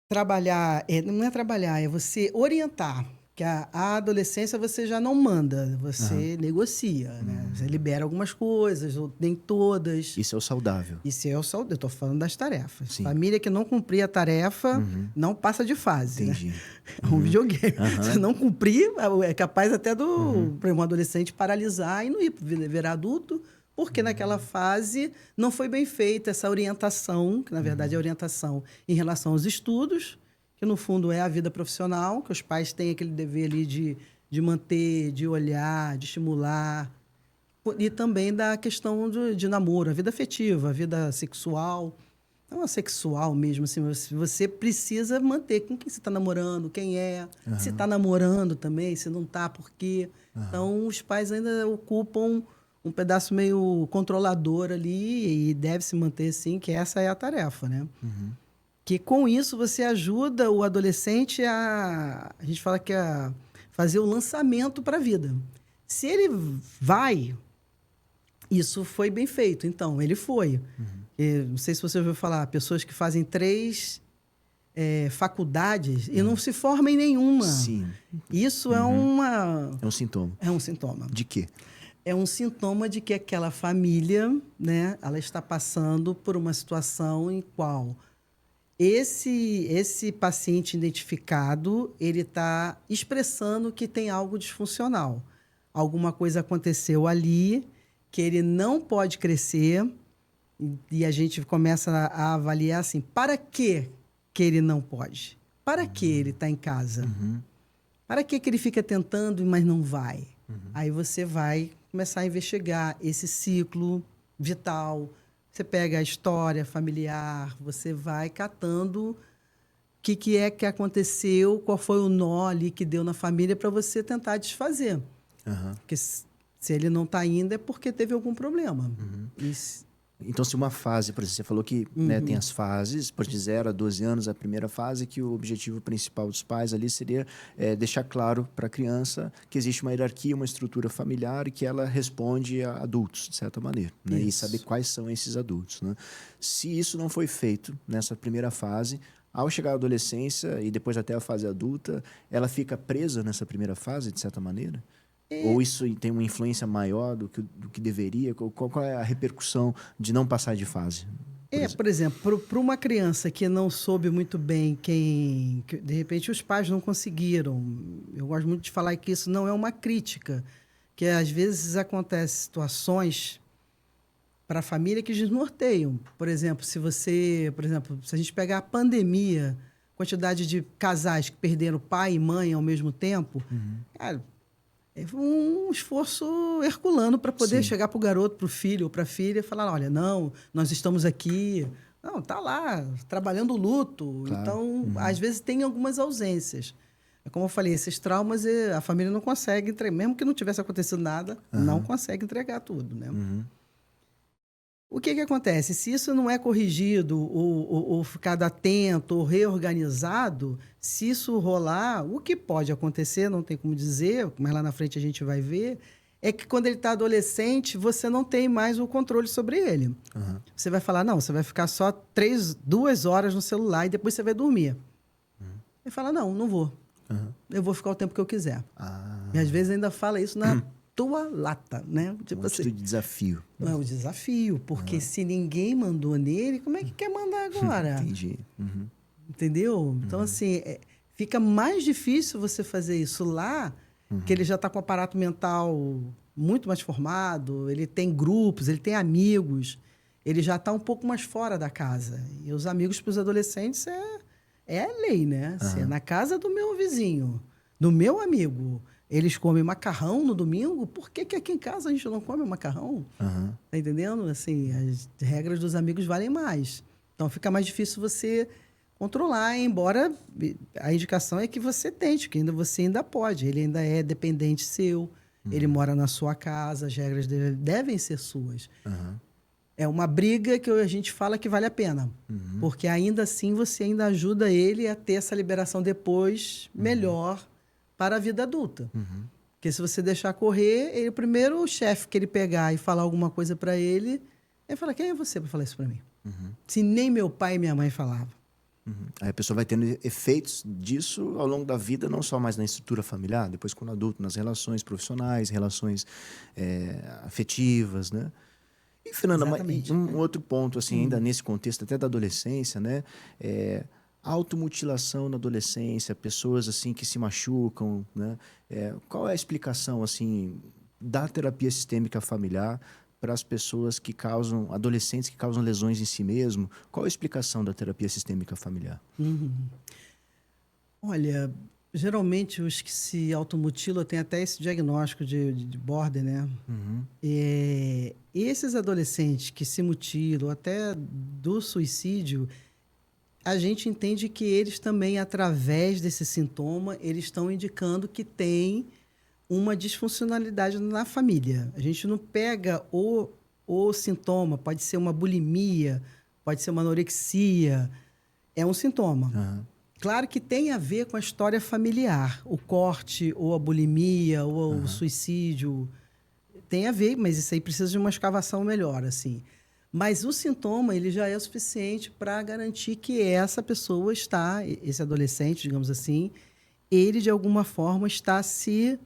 [SPEAKER 2] trabalhar... não é trabalhar, é você orientar. Que a adolescência você já não manda, você negocia, né? Você libera algumas coisas, ou nem todas.
[SPEAKER 1] Isso é o saudável.
[SPEAKER 2] Isso é o saudável. Eu estou falando das tarefas.
[SPEAKER 1] Sim.
[SPEAKER 2] Família que não cumprir a tarefa não passa de fase.
[SPEAKER 1] Entendi.
[SPEAKER 2] Né? É um videogame. Se não cumprir, é capaz até para um adolescente paralisar e não ir virar adulto, porque naquela fase não foi bem feita essa orientação, que na verdade é orientação em relação aos estudos, que no fundo é a vida profissional, que os pais têm aquele dever ali de manter, de olhar, de estimular, e também da questão de namoro, a vida afetiva, a vida sexual, não a sexual mesmo, assim, você precisa manter com quem você está namorando, quem é, se está namorando também, se não está, por quê. Então, os pais ainda ocupam um pedaço meio controlador ali e deve se manter, sim, que essa é a tarefa, né? Que com isso você ajuda o adolescente a gente fala que a fazer o lançamento para a vida. Se ele vai, isso foi bem feito. Então, ele foi. Não sei se você ouviu falar, pessoas que fazem 3 faculdades e não se formam em nenhuma.
[SPEAKER 1] Sim.
[SPEAKER 2] Isso
[SPEAKER 1] É um sintoma.
[SPEAKER 2] É um sintoma.
[SPEAKER 1] De quê?
[SPEAKER 2] É um sintoma de que aquela família, né, ela está passando por uma situação em qual esse paciente identificado, ele está expressando que tem algo disfuncional. Alguma coisa aconteceu ali que ele não pode crescer e a gente começa a avaliar assim, para que ele não pode? Para que ele está em casa? Para que ele fica tentando, mas não vai? Aí você vai começar a investigar esse ciclo vital. Você pega a história familiar, você vai catando o que é que aconteceu, qual foi o nó ali que deu na família para você tentar desfazer. Porque se ele não está indo é porque teve algum problema.
[SPEAKER 1] Então, se uma fase, por exemplo, você falou que né, tem as fases, por de 0 a 12 anos, a primeira fase, que o objetivo principal dos pais ali seria deixar claro para a criança que existe uma hierarquia, uma estrutura familiar e que ela responde a adultos, de certa maneira. Né? E saber quais são esses adultos. Né? Se isso não foi feito nessa primeira fase, ao chegar à adolescência e depois até a fase adulta, ela fica presa nessa primeira fase, de certa maneira? Ou isso tem uma influência maior do que deveria? Qual é a repercussão de não passar de fase?
[SPEAKER 2] Por exemplo, para uma criança que não soube muito bem de repente os pais não conseguiram. Eu gosto muito de falar que isso não é uma crítica, que às vezes acontecem situações para a família que desnorteiam. Por exemplo, se a gente pegar a pandemia, quantidade de casais que perderam pai e mãe ao mesmo tempo, cara, é um esforço herculano para poder chegar para o garoto, para o filho ou para a filha e falar, olha, não, nós estamos aqui. Não, tá lá, trabalhando o luto.
[SPEAKER 1] Claro.
[SPEAKER 2] Então, às vezes tem algumas ausências. É como eu falei, esses traumas a família não consegue entregar, mesmo que não tivesse acontecido nada, não consegue entregar tudo, né? O que acontece? Se isso não é corrigido ou ficado atento ou reorganizado, se isso rolar, o que pode acontecer, não tem como dizer, mas lá na frente a gente vai ver, é que quando ele está adolescente, você não tem mais o controle sobre ele. Você vai falar, não, você vai ficar só 2 horas no celular e depois você vai dormir. Ele fala, não vou. Eu vou ficar o tempo que eu quiser. E às vezes ainda fala isso na tua lata, né? Tipo assim,
[SPEAKER 1] de desafio.
[SPEAKER 2] não é o desafio, porque se ninguém mandou nele, como é que quer mandar agora?
[SPEAKER 1] Entendi.
[SPEAKER 2] Entendeu? Então, assim, fica mais difícil você fazer isso lá, que ele já está com o aparato mental muito mais formado, ele tem grupos, ele tem amigos, ele já está um pouco mais fora da casa. E os amigos para os adolescentes é a lei, né? Se é na casa do meu vizinho, do meu amigo, eles comem macarrão no domingo, por que aqui em casa a gente não come macarrão? Tá entendendo? Assim, as regras dos amigos valem mais. Então, fica mais difícil você controlar, embora a indicação é que você tente, que você ainda pode. Ele ainda é dependente seu, ele mora na sua casa, as regras dele devem ser suas. É uma briga que a gente fala que vale a pena, porque ainda assim você ainda ajuda ele a ter essa liberação depois melhor para a vida adulta. Porque se você deixar correr, o primeiro chefe que ele pegar e falar alguma coisa para ele fala, quem é você para falar isso para mim? Se nem meu pai e minha mãe falavam.
[SPEAKER 1] Aí a pessoa vai tendo efeitos disso ao longo da vida, não só mais na estrutura familiar, depois quando adulto, nas relações profissionais, relações afetivas, né? E, Fernanda, um outro ponto, assim, ainda nesse contexto até da adolescência, né? Automutilação na adolescência, pessoas assim que se machucam, né? Qual é a explicação assim da terapia sistêmica familiar para as pessoas que causam, adolescentes que causam lesões em si mesmo? Qual é a explicação da terapia sistêmica familiar?
[SPEAKER 2] Olha, geralmente os que se automutilam têm até esse diagnóstico de border, né? Esses adolescentes que se mutilam, até do suicídio, a gente entende que eles também, através desse sintoma, eles estão indicando que tem uma disfuncionalidade na família. A gente não pega o sintoma, pode ser uma bulimia, pode ser uma anorexia, é um sintoma. Claro que tem a ver com a história familiar, o corte, ou a bulimia, ou o suicídio, tem a ver, mas isso aí precisa de uma escavação melhor, assim. Mas o sintoma, ele já é o suficiente para garantir que essa pessoa está, esse adolescente, digamos assim, ele, de alguma forma, está se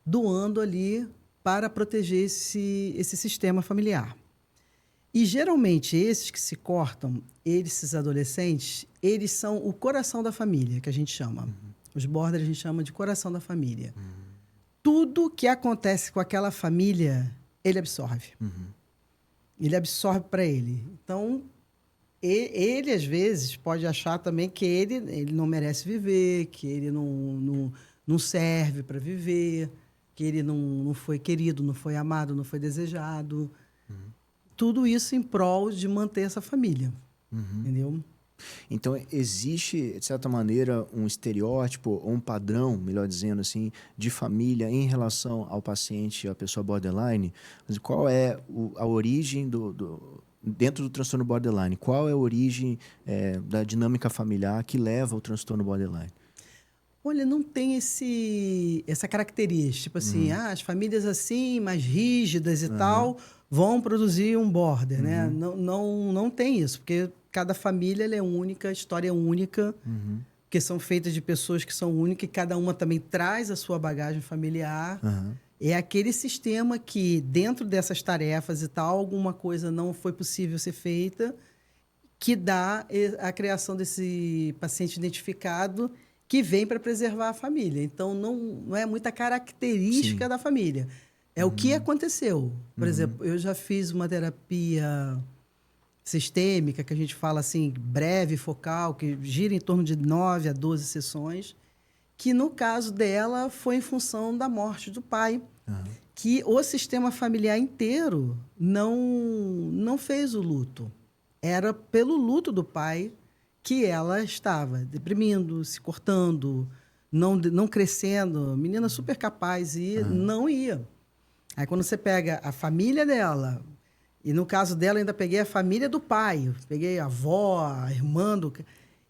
[SPEAKER 2] doando ali para proteger esse sistema familiar. E, geralmente, esses que se cortam, esses adolescentes, eles são o coração da família, que a gente chama. Os borders a gente chama de coração da família. Tudo que acontece com aquela família, ele absorve. Ele absorve para ele. Então, ele, às vezes, pode achar também que ele não merece viver, que ele não serve para viver, que ele não foi querido, não foi amado, não foi desejado. Tudo isso em prol de manter essa família. Entendeu?
[SPEAKER 1] Então, existe, de certa maneira, um estereótipo ou um padrão, melhor dizendo assim, de família em relação ao paciente, à pessoa borderline? Qual é a origem dentro do transtorno borderline? Qual é a origem da dinâmica familiar que leva ao transtorno borderline?
[SPEAKER 2] Olha, não tem essa característica. Tipo assim, as famílias assim, mais rígidas e tal, vão produzir um border, né? Não tem isso, porque cada família ela é única, a história é única, porque são feitas de pessoas que são únicas e cada uma também traz a sua bagagem familiar. É aquele sistema que, dentro dessas tarefas e tal, alguma coisa não foi possível ser feita que dá a criação desse paciente identificado que vem para preservar a família. Então, não é muita característica
[SPEAKER 1] Sim.
[SPEAKER 2] da família. É o que aconteceu. Por exemplo, eu já fiz uma terapia sistêmica, que a gente fala assim, breve, focal, que gira em torno de 9 a 12 sessões, que no caso dela foi em função da morte do pai, que o sistema familiar inteiro não fez o luto. Era pelo luto do pai que ela estava deprimindo, se cortando, não crescendo, menina super capaz e não ia. Aí quando você pega a família dela, e no caso dela ainda peguei a família do pai, peguei a avó, a irmã do...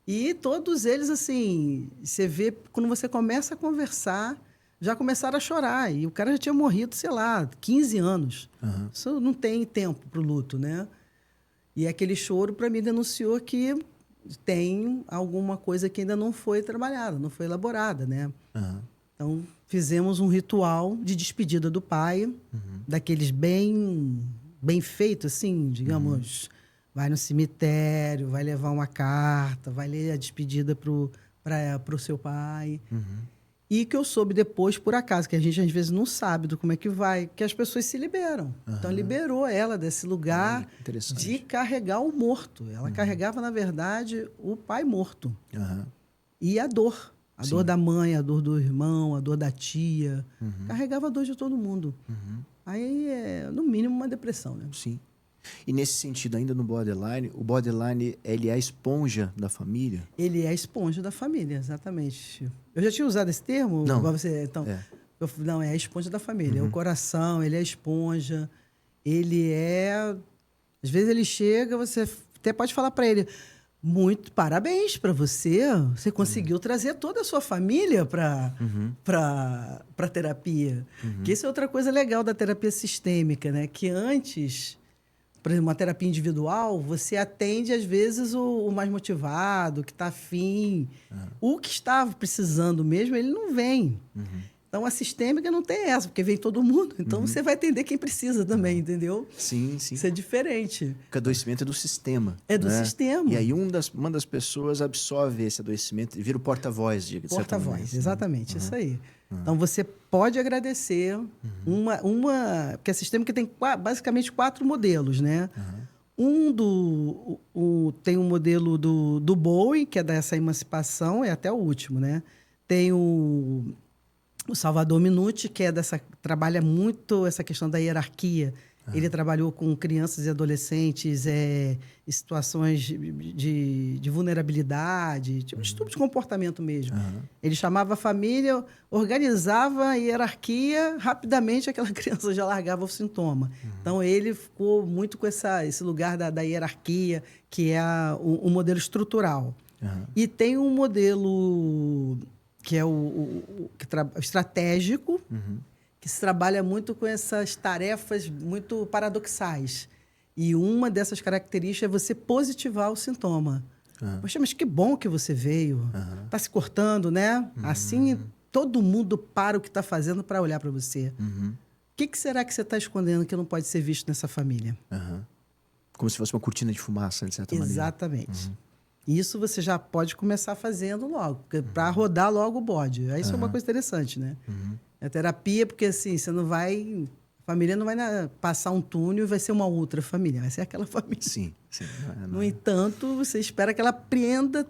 [SPEAKER 2] E todos eles, assim, você vê, quando você começa a conversar, já começaram a chorar. E o cara já tinha morrido, sei lá, 15 anos. Isso não tem tempo para o luto, né? E aquele choro, para mim, denunciou que tem alguma coisa que ainda não foi trabalhada, não foi elaborada, né? Então, fizemos um ritual de despedida do pai, daqueles bem feito, assim, digamos... Vai no cemitério, vai levar uma carta, vai ler a despedida para o seu pai. E que eu soube depois, por acaso, que a gente às vezes não sabe do como é que vai, que as pessoas se liberam. Então, liberou ela desse lugar de carregar o morto. Ela carregava, na verdade, o pai morto. E a dor. A dor da mãe, a dor do irmão, a dor da tia. Carregava a dor de todo mundo. Aí é, no mínimo, uma depressão, né?
[SPEAKER 1] Sim. E nesse sentido, ainda no borderline, o borderline, ele é a esponja da família?
[SPEAKER 2] Ele é a esponja da família, exatamente. Eu já tinha usado esse termo?
[SPEAKER 1] Não.
[SPEAKER 2] Você, então, não, é a esponja da família. É o coração, ele é a esponja. Ele é... Às vezes ele chega, você até pode falar para ele, muito parabéns para você. Você conseguiu trazer toda a sua família para terapia. Que isso é outra coisa legal da terapia sistêmica, né? Que antes... Por exemplo, uma terapia individual, você atende, às vezes, o mais motivado, que está afim. O que estava precisando mesmo, ele não vem. Então, a sistêmica não tem essa, porque vem todo mundo. Então, você vai atender quem precisa também, entendeu?
[SPEAKER 1] Sim, sim.
[SPEAKER 2] Isso é diferente.
[SPEAKER 1] Porque o adoecimento é do sistema.
[SPEAKER 2] É do sistema.
[SPEAKER 1] E aí uma das pessoas absorve esse adoecimento e vira o porta-voz, de certa maneira.
[SPEAKER 2] Porta-voz, exatamente, isso aí. Então, você pode agradecer porque a sistêmica tem basicamente 4 modelos, né? Tem um modelo do Bowie, que é dessa emancipação, é até o último, né? Tem o Salvador Minuti, que trabalha muito essa questão da hierarquia. Ele trabalhou com crianças e adolescentes em situações de vulnerabilidade, tipo estudo de comportamento mesmo. Ele chamava a família, organizava a hierarquia, rapidamente aquela criança já largava o sintoma. Então, ele ficou muito com esse lugar da hierarquia, que é o modelo estrutural. E tem um modelo que é o estratégico, que se trabalha muito com essas tarefas muito paradoxais. E uma dessas características é você positivar o sintoma. Poxa, mas que bom que você veio. Está se cortando, né? Assim, todo mundo para o que está fazendo para olhar para você. O que será que você está escondendo que não pode ser visto nessa família?
[SPEAKER 1] Como se fosse uma cortina de fumaça, de certa maneira.
[SPEAKER 2] Exatamente. Isso você já pode começar fazendo logo, para rodar logo o bode. Aí isso é uma coisa interessante, né? A terapia, porque assim, você não vai... A família não vai passar um túnel e vai ser uma outra família, vai ser aquela família.
[SPEAKER 1] Sim.
[SPEAKER 2] No entanto, você espera que ela aprenda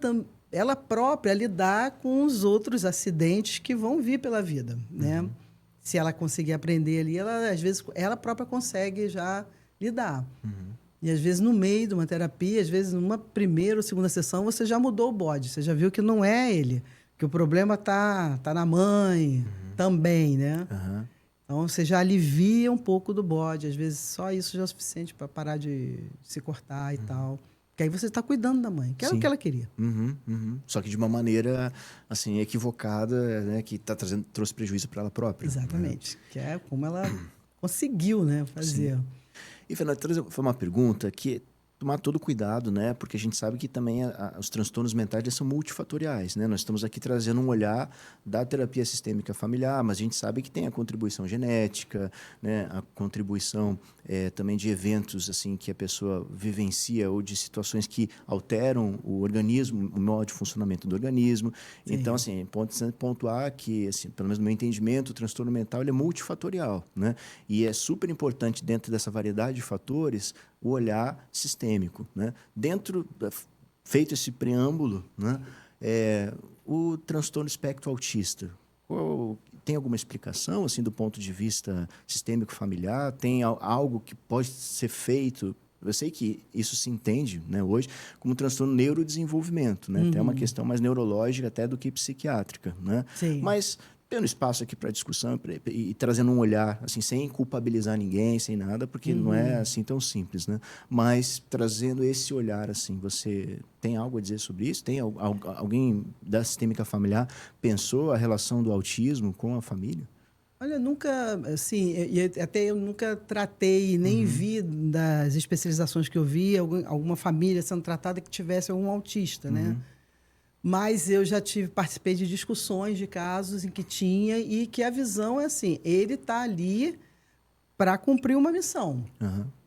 [SPEAKER 2] ela própria a lidar com os outros acidentes que vão vir pela vida, né? Se ela conseguir aprender ali, às vezes, ela própria consegue já lidar. E, às vezes, no meio de uma terapia, às vezes, numa primeira ou segunda sessão, você já mudou o bode, você já viu que não é ele, que o problema está na mãe também, né? Então, você já alivia um pouco do bode. Às vezes, só isso já é o suficiente para parar de se cortar e tal. Porque aí você está cuidando da mãe, que era o que ela queria.
[SPEAKER 1] Só que de uma maneira, assim, equivocada, né? Que trouxe prejuízo para ela própria.
[SPEAKER 2] Exatamente. Que é como ela conseguiu, né, fazer.
[SPEAKER 1] E, Fernanda, foi uma pergunta que tomar todo cuidado, né? Porque a gente sabe que também os transtornos mentais eles são multifatoriais, né? Nós estamos aqui trazendo um olhar da terapia sistêmica familiar, mas a gente sabe que tem a contribuição genética, né? A contribuição também de eventos assim que a pessoa vivencia ou de situações que alteram o organismo, o modo de funcionamento do organismo.
[SPEAKER 2] Sim.
[SPEAKER 1] Então, assim, é importante pontuar que, assim, pelo menos no meu entendimento, o transtorno mental ele é multifatorial, né? E é super importante dentro dessa variedade de fatores o olhar sistêmico, né? Feito esse preâmbulo, né? O transtorno espectro autista, tem alguma explicação assim do ponto de vista sistêmico familiar? Tem algo que pode ser feito? Eu sei que isso se entende, né, hoje como transtorno neurodesenvolvimento, né? Tem uma questão mais neurológica até do que psiquiátrica, né?
[SPEAKER 2] Sim.
[SPEAKER 1] Mas tendo espaço aqui para discussão e trazendo um olhar assim sem culpabilizar ninguém, sem nada, porque não é assim tão simples, né? Mas trazendo esse olhar assim, você tem algo a dizer sobre isso? Tem alguém da sistêmica familiar pensou a relação do autismo com a família?
[SPEAKER 2] Olha, nunca, assim, até eu nunca tratei, nem vi das especializações que eu vi, alguma família sendo tratada que tivesse algum autista, né? Mas eu já participei de discussões de casos em que tinha e que a visão é assim, ele está ali para cumprir uma missão,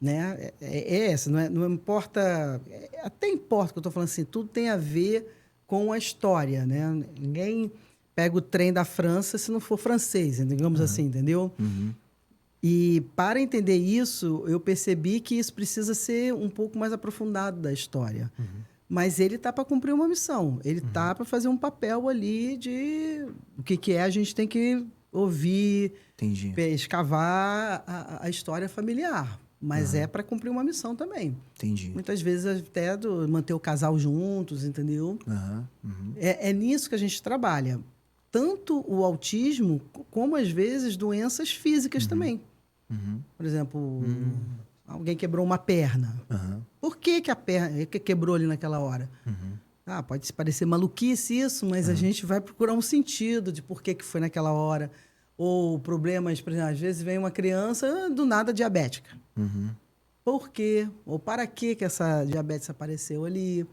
[SPEAKER 2] né? É essa, não importa, até importa que eu estou falando assim, tudo tem a ver com a história, né? Ninguém pega o trem da França se não for francês, digamos assim, entendeu? E para entender isso, eu percebi que isso precisa ser um pouco mais aprofundado da história. Mas ele está para cumprir uma missão. Ele está para fazer um papel ali de o que é, a gente tem que ouvir,
[SPEAKER 1] Entendi.
[SPEAKER 2] escavar a história familiar. Mas é para cumprir uma missão também.
[SPEAKER 1] Entendi.
[SPEAKER 2] Muitas vezes até manter o casal juntos, entendeu? É nisso que a gente trabalha. Tanto o autismo, como às vezes doenças físicas também. Por exemplo, alguém quebrou uma perna. Por que a perna quebrou ali naquela hora? Pode parecer maluquice isso, mas a gente vai procurar um sentido de por que foi naquela hora. Ou problemas, por exemplo, às vezes vem uma criança do nada diabética. Por quê? Ou para que essa diabetes apareceu ali?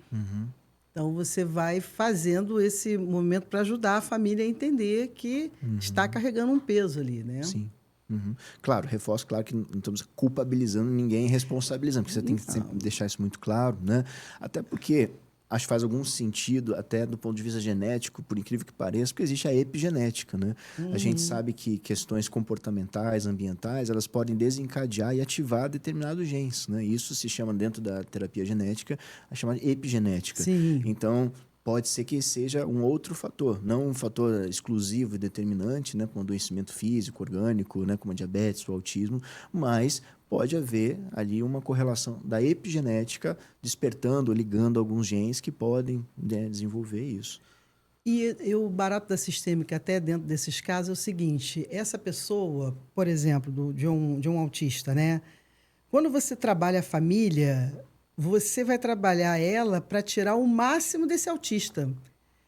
[SPEAKER 2] Então, você vai fazendo esse movimento para ajudar a família a entender que está carregando um peso ali, né?
[SPEAKER 1] Sim. Claro, reforço, claro que não estamos culpabilizando ninguém, responsabilizando, porque você tem que sempre deixar isso muito claro, né? Até porque acho que faz algum sentido, até do ponto de vista genético, por incrível que pareça, porque existe a epigenética, né? A gente sabe que questões comportamentais, ambientais, elas podem desencadear e ativar determinados genes, né? Isso se chama, dentro da terapia genética, a chamada epigenética.
[SPEAKER 2] Sim.
[SPEAKER 1] Então, pode ser que seja um outro fator, não um fator exclusivo e determinante, né, como adoecimento físico, orgânico, né, como a diabetes, o autismo, mas pode haver ali uma correlação da epigenética despertando, ligando alguns genes que podem, né, desenvolver isso.
[SPEAKER 2] E o barato da sistêmica, até dentro desses casos, é o seguinte: essa pessoa, por exemplo, de um autista, né? Quando você trabalha a família, você vai trabalhar ela para tirar o máximo desse autista.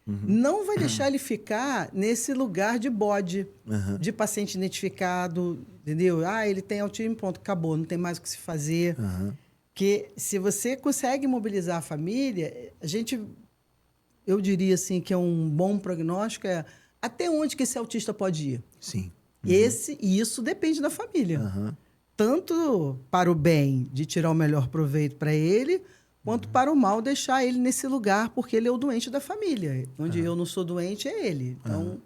[SPEAKER 2] Não vai deixar ele ficar nesse lugar de bode, de paciente identificado, entendeu? Ele tem autismo, pronto, acabou, não tem mais o que se fazer. Que se você consegue mobilizar a família, eu diria assim que é um bom prognóstico, até onde que esse autista pode ir.
[SPEAKER 1] Sim.
[SPEAKER 2] E isso depende da família. Tanto para o bem de tirar o melhor proveito para ele, quanto para o mal deixar ele nesse lugar, porque ele é o doente da família. Onde eu não sou doente, é ele. Então,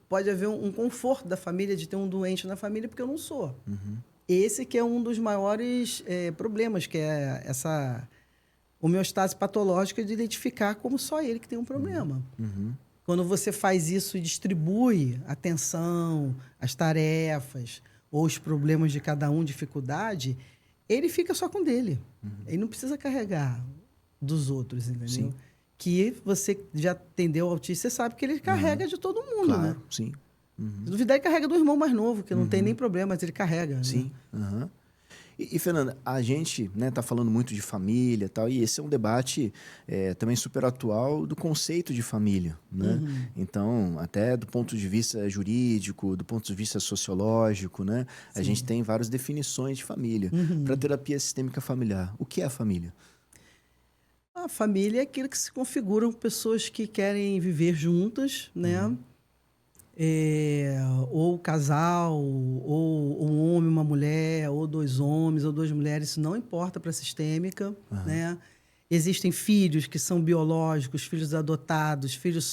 [SPEAKER 2] pode haver um conforto da família de ter um doente na família, porque eu não sou. Esse que é um dos maiores problemas, que é essa homeostase patológica de identificar como só ele que tem um problema. Quando você faz isso e distribui a atenção, as tarefas, ou os problemas de cada um, dificuldade, ele fica só com dele. Ele não precisa carregar dos outros, entendeu?
[SPEAKER 1] Sim.
[SPEAKER 2] Que você já atendeu o autista, você sabe que ele carrega de todo mundo,
[SPEAKER 1] Claro,
[SPEAKER 2] né?
[SPEAKER 1] sim.
[SPEAKER 2] Se duvidar, ele carrega do irmão mais novo, que não tem nem problema, mas ele carrega.
[SPEAKER 1] Sim.
[SPEAKER 2] Né?
[SPEAKER 1] Fernanda, a gente, né, tá falando muito de família e tal, e esse é um debate também super atual do conceito de família, né? Então, até do ponto de vista jurídico, do ponto de vista sociológico, né? A gente tem várias definições de família. Para terapia sistêmica familiar, o que é a família?
[SPEAKER 2] A família é aquilo que se configuram pessoas que querem viver juntas, né? Ou casal, ou um homem, uma mulher, ou dois homens, ou duas mulheres, isso não importa para a sistêmica, né? Existem filhos que são biológicos, filhos adotados, filhos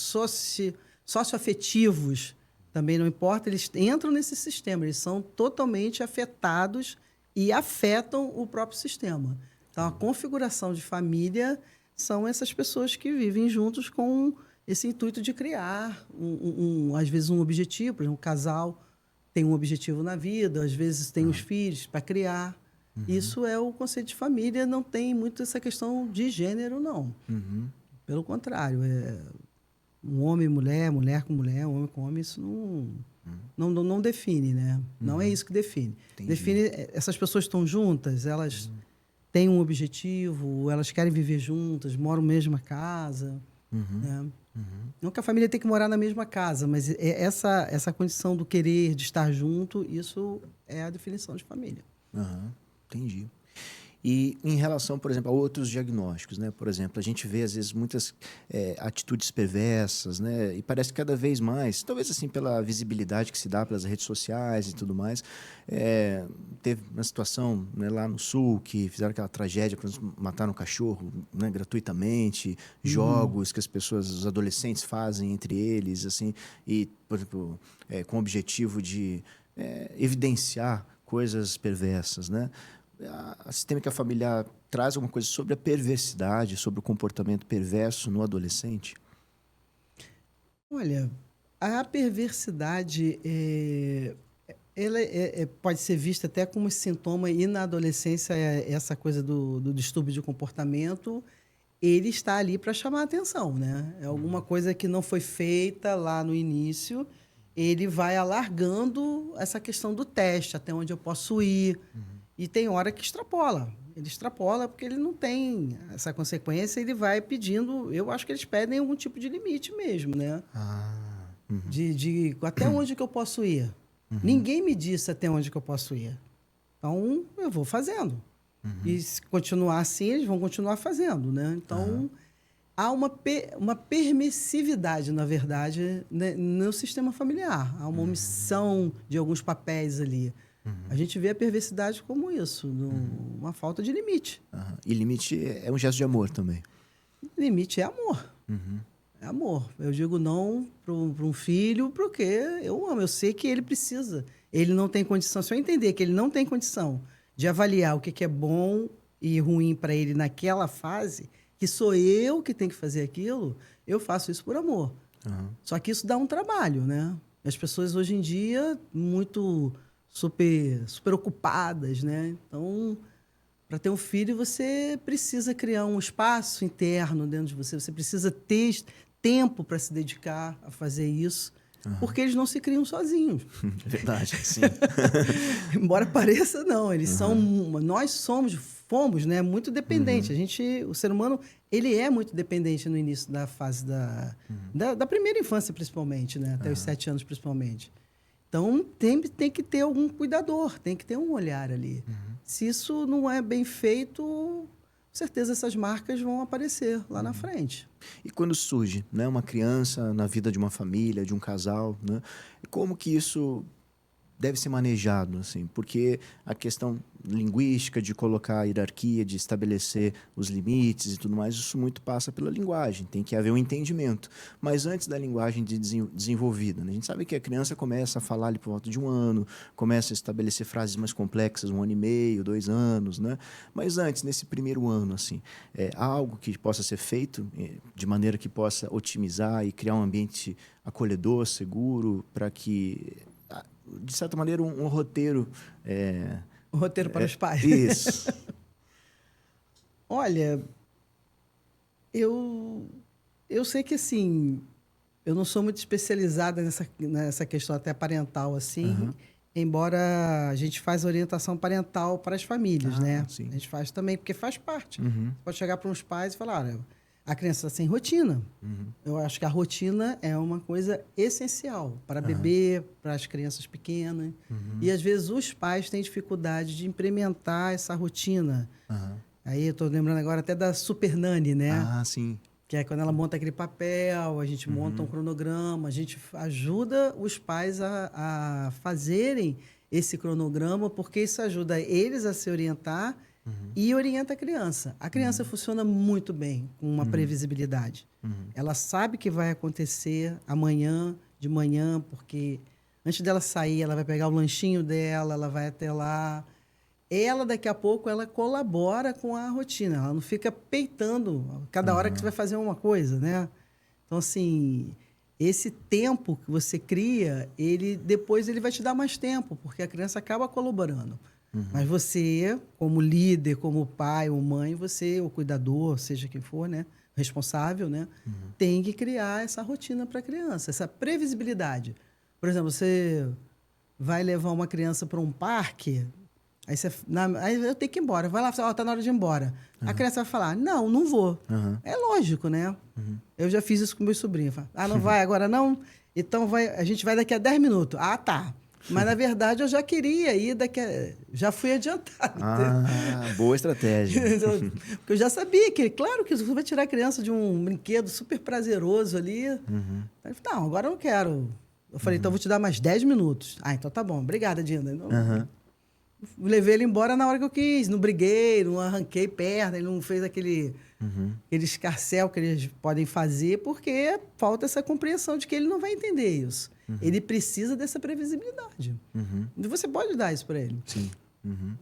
[SPEAKER 2] socioafetivos, também não importa, eles entram nesse sistema, eles são totalmente afetados e afetam o próprio sistema. Então, a configuração de família são essas pessoas que vivem juntos com esse intuito de criar, às vezes, um objetivo. Por exemplo, um casal tem um objetivo na vida, às vezes tem os filhos para criar. Isso é o conceito de família, não tem muito essa questão de gênero, não. Pelo contrário, um homem e mulher, mulher com mulher, homem com homem, isso não define, né? Não é isso que define.
[SPEAKER 1] Entendi.
[SPEAKER 2] Define, essas pessoas estão juntas, elas têm um objetivo, elas querem viver juntas, moram na mesma casa, né? Não que a família tenha que morar na mesma casa, mas essa condição do querer, de estar junto, isso é a definição de família.
[SPEAKER 1] Entendi. E em relação, por exemplo, a outros diagnósticos, né? Por exemplo, a gente vê, às vezes, muitas atitudes perversas, né? E parece que cada vez mais, talvez assim pela visibilidade que se dá pelas redes sociais e tudo mais, teve uma situação, né, lá no Sul que fizeram aquela tragédia, por exemplo, mataram um cachorro, né, gratuitamente, jogos que as pessoas, os adolescentes fazem entre eles, assim, e, por exemplo, com o objetivo de evidenciar coisas perversas, né? A sistêmica familiar traz alguma coisa sobre a perversidade, sobre o comportamento perverso no adolescente?
[SPEAKER 2] Olha, a perversidade ela pode ser vista até como sintoma, e na adolescência essa coisa do distúrbio de comportamento, ele está ali para chamar a atenção, né? É alguma coisa que não foi feita lá no início, ele vai alargando essa questão do teste, até onde eu posso ir. E tem hora que extrapola. Ele extrapola porque ele não tem essa consequência, ele vai pedindo. Eu acho que eles pedem algum tipo de limite mesmo, né? De até onde que eu posso ir. Ninguém me disse até onde que eu posso ir. Então, eu vou fazendo. E se continuar assim, eles vão continuar fazendo, né? Então, há uma permissividade, na verdade, né, no sistema familiar. Há uma omissão de alguns papéis ali. A gente vê a perversidade como isso, uma falta de limite.
[SPEAKER 1] E limite é um gesto de amor também.
[SPEAKER 2] Limite é amor. É amor. Eu digo não para um filho porque eu amo, eu sei que ele precisa. Ele não tem condição. Se eu entender que ele não tem condição de avaliar o que é bom e ruim para ele naquela fase, que sou eu que tenho que fazer aquilo, eu faço isso por amor. Só que isso dá um trabalho, né? As pessoas hoje em dia, muito super ocupadas, né? Então, para ter um filho, você precisa criar um espaço interno dentro de você. Você precisa ter tempo para se dedicar a fazer isso, porque eles não se criam sozinhos.
[SPEAKER 1] É verdade, sim.
[SPEAKER 2] Embora pareça, não. Eles são... Nós fomos, né, muito dependentes. O ser humano, ele é muito dependente no início da fase da primeira infância, principalmente, né? Até os 7 anos, principalmente. Então, tem que ter algum cuidador, tem que ter um olhar ali. Se isso não é bem feito, com certeza essas marcas vão aparecer lá na frente.
[SPEAKER 1] E quando surge, né, uma criança na vida de uma família, de um casal, né, como que isso deve ser manejado, assim? Porque a questão linguística de colocar a hierarquia, de estabelecer os limites e tudo mais, isso muito passa pela linguagem, tem que haver um entendimento. Mas antes da linguagem desenvolvida, né? A gente sabe que a criança começa a falar ali por volta de 1 ano, começa a estabelecer frases mais complexas, 1 ano e meio, 2 anos, né? Mas antes, nesse primeiro ano, assim, há algo que possa ser feito de maneira que possa otimizar e criar um ambiente acolhedor, seguro, para que, de certa maneira, um roteiro...
[SPEAKER 2] O roteiro para os pais.
[SPEAKER 1] Isso.
[SPEAKER 2] Olha, eu sei que, assim, eu não sou muito especializada nessa questão até parental, assim, embora a gente faz orientação parental para as famílias, né?
[SPEAKER 1] Sim.
[SPEAKER 2] A gente faz também, porque faz parte.
[SPEAKER 1] Uhum.
[SPEAKER 2] Pode chegar para uns pais e falar, olha, a criança está sem rotina.
[SPEAKER 1] Uhum.
[SPEAKER 2] Eu acho que a rotina é uma coisa essencial para bebê, para as crianças pequenas. E, às vezes, os pais têm dificuldade de implementar essa rotina. Aí eu estou lembrando agora até da Super Nani, né?
[SPEAKER 1] Ah, sim.
[SPEAKER 2] Que é quando ela monta aquele papel, a gente monta um cronograma, a gente ajuda os pais a fazerem esse cronograma, porque isso ajuda eles a se orientar e orienta a criança. A criança funciona muito bem com uma previsibilidade. Ela sabe que vai acontecer amanhã, de manhã, porque antes dela sair, ela vai pegar o lanchinho dela, ela vai até lá. Ela, daqui a pouco, ela colabora com a rotina. Ela não fica peitando cada hora que você vai fazer uma coisa, né? Então, assim, esse tempo que você cria, depois ele vai te dar mais tempo, porque a criança acaba colaborando. Mas você, como líder, como pai ou mãe, você, o cuidador, seja quem for, né? Responsável, né? Tem que criar essa rotina para a criança, essa previsibilidade. Por exemplo, você vai levar uma criança para um parque... Aí eu tenho que ir embora. Vai lá, tá na hora de ir embora. A criança vai falar, não vou. É lógico, né? Eu já fiz isso com meu sobrinho. Não vai agora não? Então a gente vai daqui a 10 minutos. Ah, tá. Mas, na verdade, eu já queria ir já fui adiantado.
[SPEAKER 1] Boa estratégia.
[SPEAKER 2] Porque eu já sabia que, claro que você vai tirar a criança de um brinquedo super prazeroso ali. Aí eu falei, não, agora eu não quero. Eu falei, então eu vou te dar mais 10 minutos. Então tá bom. Obrigada, Dinda. Levei ele embora na hora que eu quis. Não briguei, não arranquei perna, ele não fez aquele escarcéu que eles podem fazer, porque falta essa compreensão de que ele não vai entender isso. Ele precisa dessa previsibilidade. E você pode dar isso para ele.
[SPEAKER 1] Sim.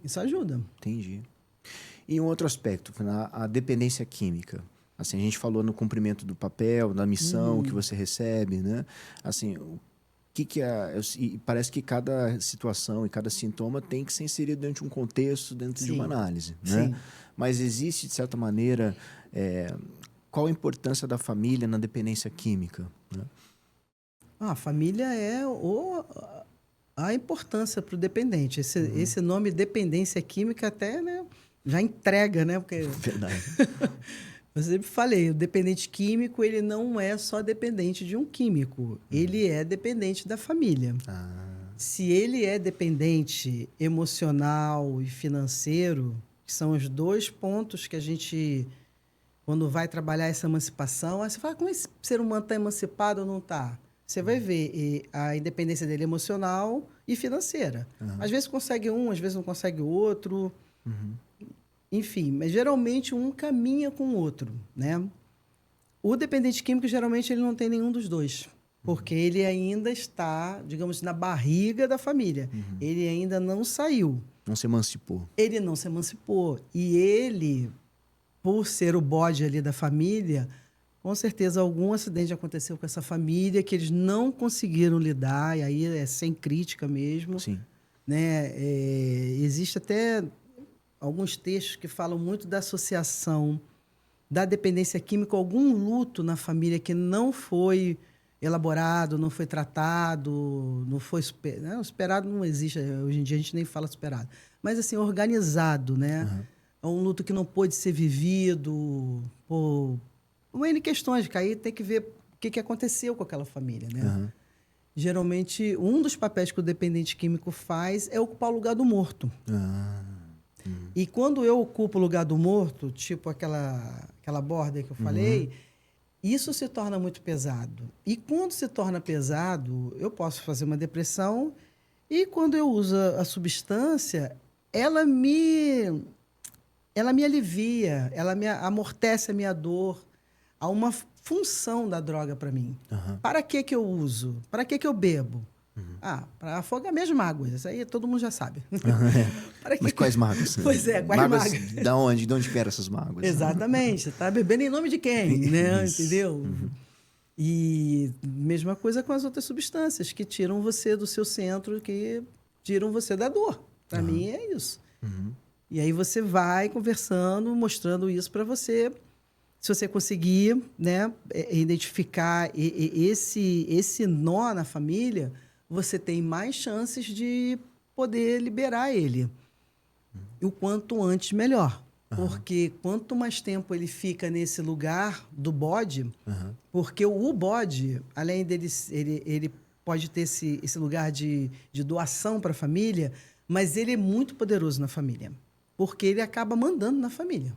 [SPEAKER 2] Isso ajuda.
[SPEAKER 1] Entendi. E um outro aspecto, a dependência química. Assim, a gente falou no cumprimento do papel, da missão que você recebe, né? Assim, e parece que cada situação e cada sintoma tem que ser inserido dentro de um contexto, dentro de uma análise, né?
[SPEAKER 2] Sim.
[SPEAKER 1] Mas existe, de certa maneira, qual a importância da família na dependência química, né?
[SPEAKER 2] A família é a importância para o dependente. Esse nome dependência química até, né, já entrega, né? Porque
[SPEAKER 1] Verdade.
[SPEAKER 2] eu sempre falei, o dependente químico, ele não é só dependente de um químico, ele é dependente da família. Se ele é dependente emocional e financeiro, que são os dois pontos que a gente, quando vai trabalhar essa emancipação, aí você fala, como esse ser humano está emancipado ou não está? Você vai ver a independência dele emocional e financeira. Às vezes consegue um, às vezes não consegue o outro. Enfim, mas geralmente um caminha com o outro, né? O dependente químico, geralmente, ele não tem nenhum dos dois, porque ele ainda está, digamos, na barriga da família. Ele ainda não saiu.
[SPEAKER 1] Não se emancipou.
[SPEAKER 2] Ele não se emancipou. E ele, por ser o bode ali da família, com certeza algum acidente aconteceu com essa família que eles não conseguiram lidar, e aí é sem crítica mesmo.
[SPEAKER 1] Sim.
[SPEAKER 2] Né? Existe até alguns textos que falam muito da associação da dependência química, algum luto na família que não foi elaborado, não foi tratado, não foi superado. Superado não existe, hoje em dia a gente nem fala superado. Mas, assim, organizado, né? É um luto que não pôde ser vivido por N questões, que aí tem que ver o que aconteceu com aquela família, né? Geralmente, um dos papéis que o dependente químico faz é ocupar o lugar do morto. E quando eu ocupo o lugar do morto, tipo aquela borda que eu falei, isso se torna muito pesado. E quando se torna pesado, eu posso fazer uma depressão, e quando eu uso a substância, ela me alivia, ela me amortece a minha dor. Há uma função da droga para mim. Para que eu uso? Para que eu bebo? Para afogar minhas mágoas. Isso aí todo mundo já sabe.
[SPEAKER 1] Mas quais mágoas?
[SPEAKER 2] Pois é, quais mágoas?
[SPEAKER 1] Da onde? De onde vieram essas mágoas?
[SPEAKER 2] Exatamente. Você está bebendo em nome de quem? Né? Entendeu? E mesma coisa com as outras substâncias que tiram você do seu centro, que tiram você da dor. Para mim é isso. E aí você vai conversando, mostrando isso para você. Se você conseguir, né, identificar esse nó na família, você tem mais chances de poder liberar ele. E o quanto antes, melhor. Porque quanto mais tempo ele fica nesse lugar do bode, porque o bode, além dele, ele pode ter esse lugar de doação para a família, mas ele é muito poderoso na família, porque ele acaba mandando na família.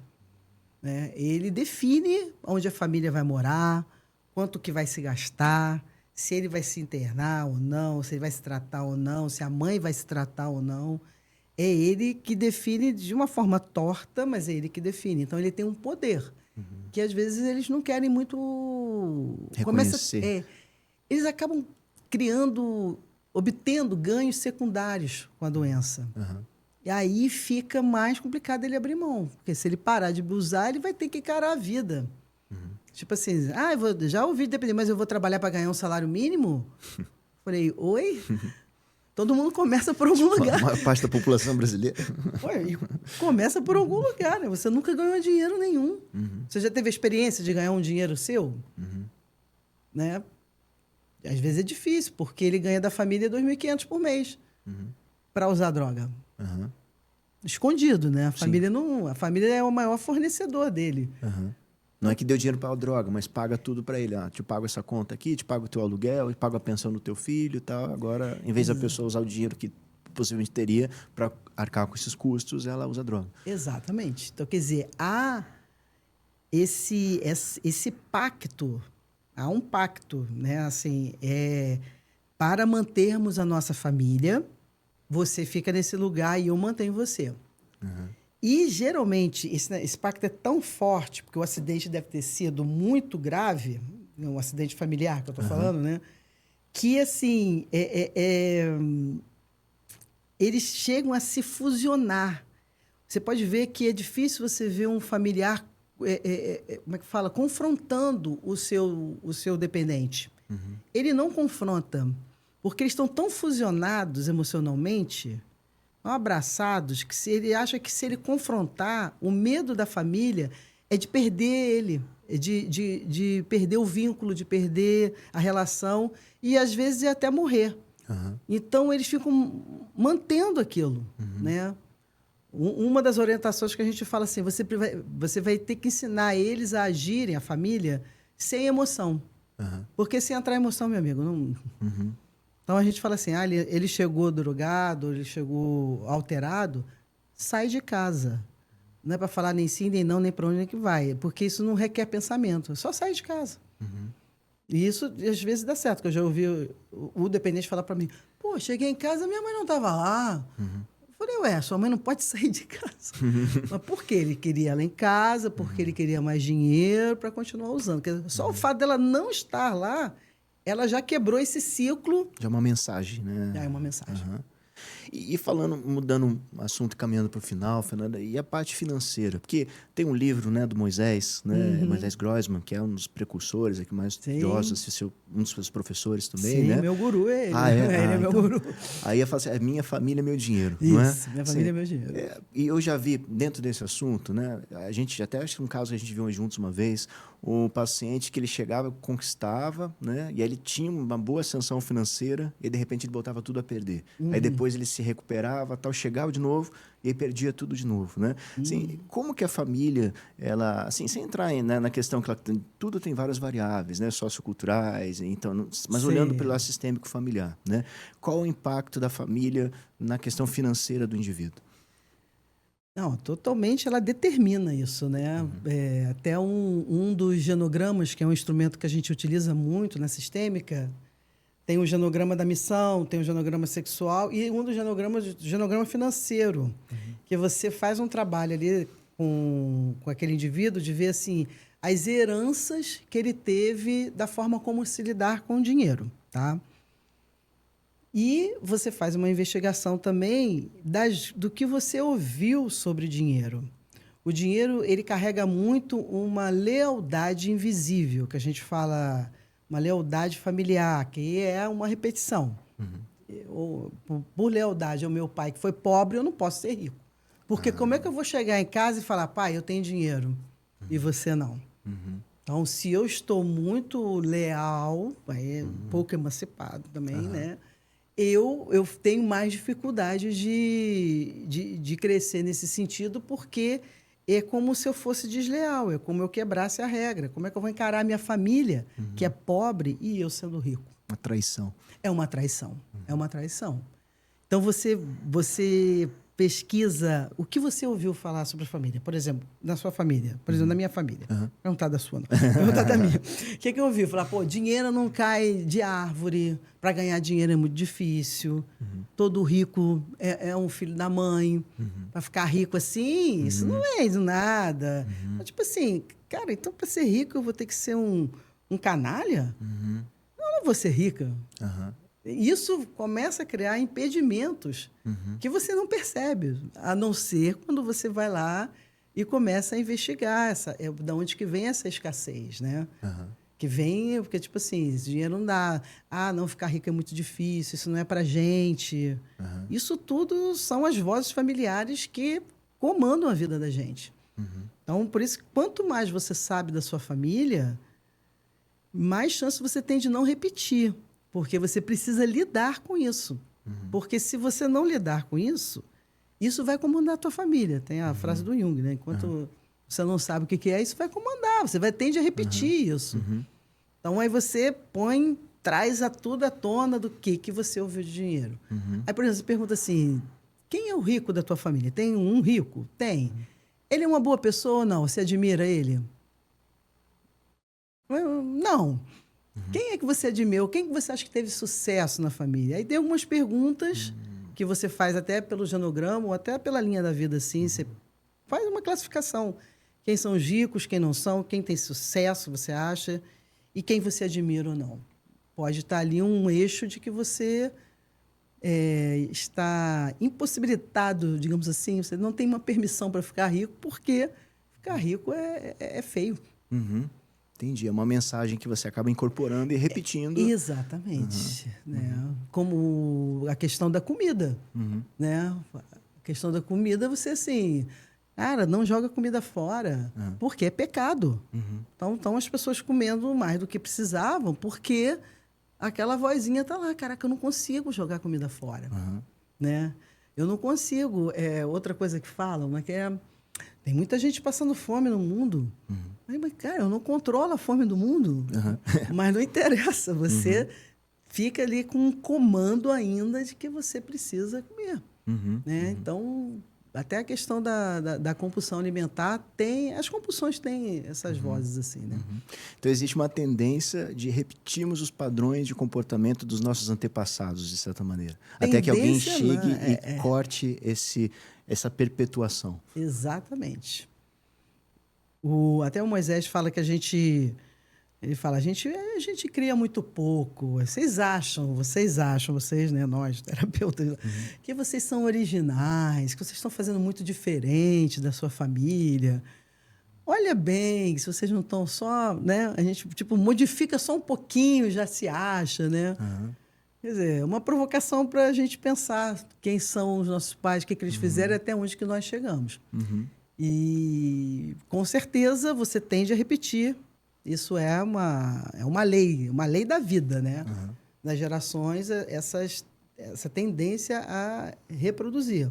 [SPEAKER 2] Né? Ele define onde a família vai morar, quanto que vai se gastar, se ele vai se internar ou não, se ele vai se tratar ou não, se a mãe vai se tratar ou não. É ele que define de uma forma torta, mas é ele que define. Então, ele tem um poder que, às vezes, eles não querem muito...
[SPEAKER 1] reconhecer.
[SPEAKER 2] Eles acabam obtendo ganhos secundários com a doença. E aí fica mais complicado ele abrir mão. Porque se ele parar de usar, ele vai ter que encarar a vida. Tipo assim, já ouvi depender, mas eu vou trabalhar para ganhar um salário mínimo? Falei, oi? Todo mundo começa por algum lugar.
[SPEAKER 1] A maior parte da população brasileira.
[SPEAKER 2] Começa por algum lugar, né? Você nunca ganhou dinheiro nenhum. Você já teve a experiência de ganhar um dinheiro seu? Né? Às vezes é difícil, porque ele ganha da família R$ 2.500 por mês para usar droga. Escondido, né? A família é o maior fornecedor dele.
[SPEAKER 1] Não é que deu dinheiro para a droga, mas paga tudo para ele. Te pago essa conta aqui, te pago o teu aluguel, te pago a pensão do teu filho e tal. Agora, em vez da pessoa usar o dinheiro que possivelmente teria para arcar com esses custos, ela usa droga.
[SPEAKER 2] Exatamente. Então, quer dizer, há esse pacto, há um pacto, né? Assim, para mantermos a nossa família, você fica nesse lugar e eu mantenho você. E, geralmente, esse pacto é tão forte, porque o acidente deve ter sido muito grave, um acidente familiar que eu estou falando, né? Que, assim, eles chegam a se fusionar. Você pode ver que é difícil você ver um familiar, como é que fala? Confrontando o seu dependente. Ele não confronta, porque eles estão tão fusionados emocionalmente, abraçados, que ele acha que se ele confrontar, o medo da família é de perder ele, de perder o vínculo, de perder a relação e, às vezes, até morrer. Então, eles ficam mantendo aquilo. Né? Uma das orientações que a gente fala assim, você vai ter que ensinar eles a agirem, a família, sem emoção. Porque se entrar emoção, meu amigo, não... Então, a gente fala assim, ele chegou drogado, ele chegou alterado, sai de casa. Não é para falar nem sim, nem não, nem para onde é que vai, porque isso não requer pensamento, só sai de casa. E isso, às vezes, dá certo, que eu já ouvi o dependente falar para mim, pô, cheguei em casa, minha mãe não estava lá. Eu falei, sua mãe não pode sair de casa. Mas por quê? Ele queria ela em casa, porque ele queria mais dinheiro para continuar usando. Porque só o fato dela não estar lá, ela já quebrou esse ciclo.
[SPEAKER 1] Já é uma mensagem, né?
[SPEAKER 2] Já é uma mensagem.
[SPEAKER 1] E falando, mudando o assunto e caminhando para o final, Fernanda, e a parte financeira? Porque tem um livro, né, do Moisés, né, Moisés Grossman, que é um dos precursores aqui mais estudiosos, um dos seus professores também, né?
[SPEAKER 2] Meu guru é ele. Ele é meu
[SPEAKER 1] então,
[SPEAKER 2] guru.
[SPEAKER 1] Aí eu falo assim, minha família é meu dinheiro,
[SPEAKER 2] Isso,
[SPEAKER 1] não é?
[SPEAKER 2] Minha família é meu dinheiro.
[SPEAKER 1] E eu já vi, dentro desse assunto, né, a gente, até acho que um caso que a gente viu juntos uma vez, um paciente que ele chegava, conquistava, né, e aí ele tinha uma boa ascensão financeira e de repente ele botava tudo a perder. Aí depois ele se recuperava, tal, chegava de novo e aí perdia tudo de novo, né? Assim, como que a família, ela, assim, sem entrar na questão que tudo tem várias variáveis, né, socioculturais, então, mas olhando pelo lado sistêmico familiar, né? Qual o impacto da família na questão financeira do indivíduo?
[SPEAKER 2] Não, totalmente ela determina isso, né? Até um dos genogramas, que é um instrumento que a gente utiliza muito na sistêmica, tem o genograma da missão, tem o genograma sexual e um dos genogramas, o genograma financeiro, que você faz um trabalho ali com aquele indivíduo de ver assim, as heranças que ele teve da forma como se lidar com o dinheiro, tá? E você faz uma investigação também do que você ouviu sobre dinheiro. O dinheiro, ele carrega muito uma lealdade invisível, que a gente fala, uma lealdade familiar, que é uma repetição. Por lealdade ao meu pai, que foi pobre, eu não posso ser rico. Porque como é que eu vou chegar em casa e falar, pai, eu tenho dinheiro, e você não? Então, se eu estou muito leal, aí é um pouco emancipado também, né? Eu tenho mais dificuldade de crescer nesse sentido, porque é como se eu fosse desleal, é como eu quebrasse a regra. Como é que eu vou encarar a minha família, que é pobre, e eu sendo rico?
[SPEAKER 1] Uma traição.
[SPEAKER 2] É uma traição. É uma traição. Então, você pesquisa o que você ouviu falar sobre a família. Por exemplo, na sua família. Por exemplo, na minha família. Não tá da sua, não. Perguntar da minha. O que eu ouvi? Falar, pô, dinheiro não cai de árvore. Para ganhar dinheiro é muito difícil. Todo rico é um filho da mãe. Para ficar rico assim, isso não é do nada. Então, tipo assim, cara, então para ser rico eu vou ter que ser um canalha? Eu não vou ser rica. Isso começa a criar impedimentos que você não percebe, a não ser quando você vai lá e começa a investigar de onde que vem essa escassez, né? Que vem, porque, tipo assim, esse dinheiro não dá. Ah, não, ficar rico é muito difícil, isso não é pra gente. Isso tudo são as vozes familiares que comandam a vida da gente. Então, por isso, quanto mais você sabe da sua família, mais chance você tem de não repetir. Porque você precisa lidar com isso. Porque se você não lidar com isso, isso vai comandar a tua família. Tem a frase do Jung, né? Enquanto você não sabe o que é, isso vai comandar. Você tende a repetir isso. Então, aí você traz tudo à tona do que você ouviu de dinheiro. Aí, por exemplo, você pergunta assim, quem é o rico da tua família? Tem um rico? Tem. Ele é uma boa pessoa ou não? Você admira ele? Não. Quem é que você admirou? Quem que você acha que teve sucesso na família? Aí tem algumas perguntas que você faz até pelo genograma ou até pela linha da vida, assim. Você faz uma classificação. Quem são os ricos, quem não são, quem tem sucesso, você acha, e quem você admira ou não. Pode estar ali um eixo de que você está impossibilitado, digamos assim, você não tem uma permissão para ficar rico, porque ficar rico é feio.
[SPEAKER 1] Entendi. É uma mensagem que você acaba incorporando e repetindo.
[SPEAKER 2] Exatamente. Né? Como a questão da comida. Né? A questão da comida, você assim... Cara, não joga comida fora, porque é pecado. Então, estão as pessoas comendo mais do que precisavam, porque aquela vozinha está lá. Caraca, eu não consigo jogar comida fora. Né? Eu não consigo. Outra coisa que falam, né, que tem muita gente passando fome no mundo. Mas, cara, eu não controlo a fome do mundo. Mas não interessa. Você fica ali com um comando ainda de que você precisa comer. Né? Então, até a questão da compulsão alimentar as compulsões têm essas vozes assim, né?
[SPEAKER 1] Então, existe uma tendência de repetirmos os padrões de comportamento dos nossos antepassados, de certa maneira. Até que alguém chegue e corte essa perpetuação.
[SPEAKER 2] Exatamente. Até o Moisés fala que ele fala, a gente cria muito pouco. Vocês acham, né, nós, terapeutas, que vocês são originais, que vocês estão fazendo muito diferente da sua família. Olha bem, se vocês não estão só, né, a gente tipo modifica só um pouquinho, já se acha, né? Quer dizer, uma provocação para a gente pensar quem são os nossos pais, o que eles fizeram e até onde que nós chegamos. E, com certeza, você tende a repetir. Isso é uma lei da vida, né? Das gerações, essa tendência a reproduzir.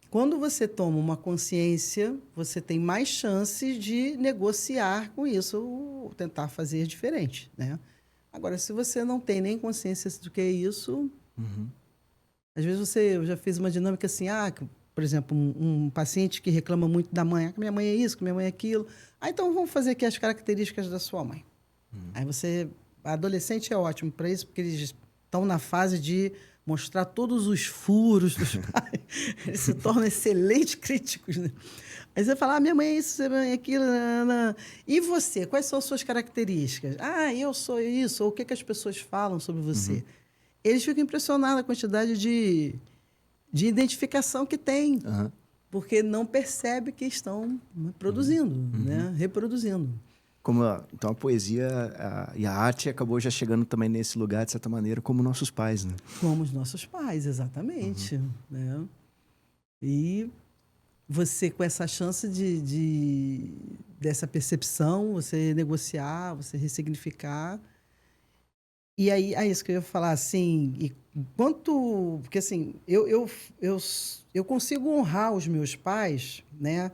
[SPEAKER 2] Quando você toma uma consciência, você tem mais chance de negociar com isso ou tentar fazer diferente, né? Agora, se você não tem nem consciência do que é isso, às vezes eu já fiz uma dinâmica assim, por exemplo, um paciente que reclama muito da mãe, que minha mãe é isso, que minha mãe é aquilo. Então vamos fazer aqui as características da sua mãe. Aí adolescente é ótimo para isso, porque eles estão na fase de mostrar todos os furos dos pais. Eles se tornam excelentes críticos, né? Aí você fala, minha mãe é isso, minha mãe é aquilo. E você, quais são as suas características? Eu sou isso, ou o que as pessoas falam sobre você? Eles ficam impressionados com a quantidade de identificação que tem, porque não percebe que estão produzindo, né? Reproduzindo.
[SPEAKER 1] Então a poesia e a arte acabou já chegando também nesse lugar, de certa maneira, como nossos pais, né?
[SPEAKER 2] Como os nossos pais, exatamente. Né? E você, com essa chance dessa percepção, você negociar, você ressignificar, E aí, é isso que eu ia falar, assim, e quanto... Porque, assim, eu consigo honrar os meus pais, né?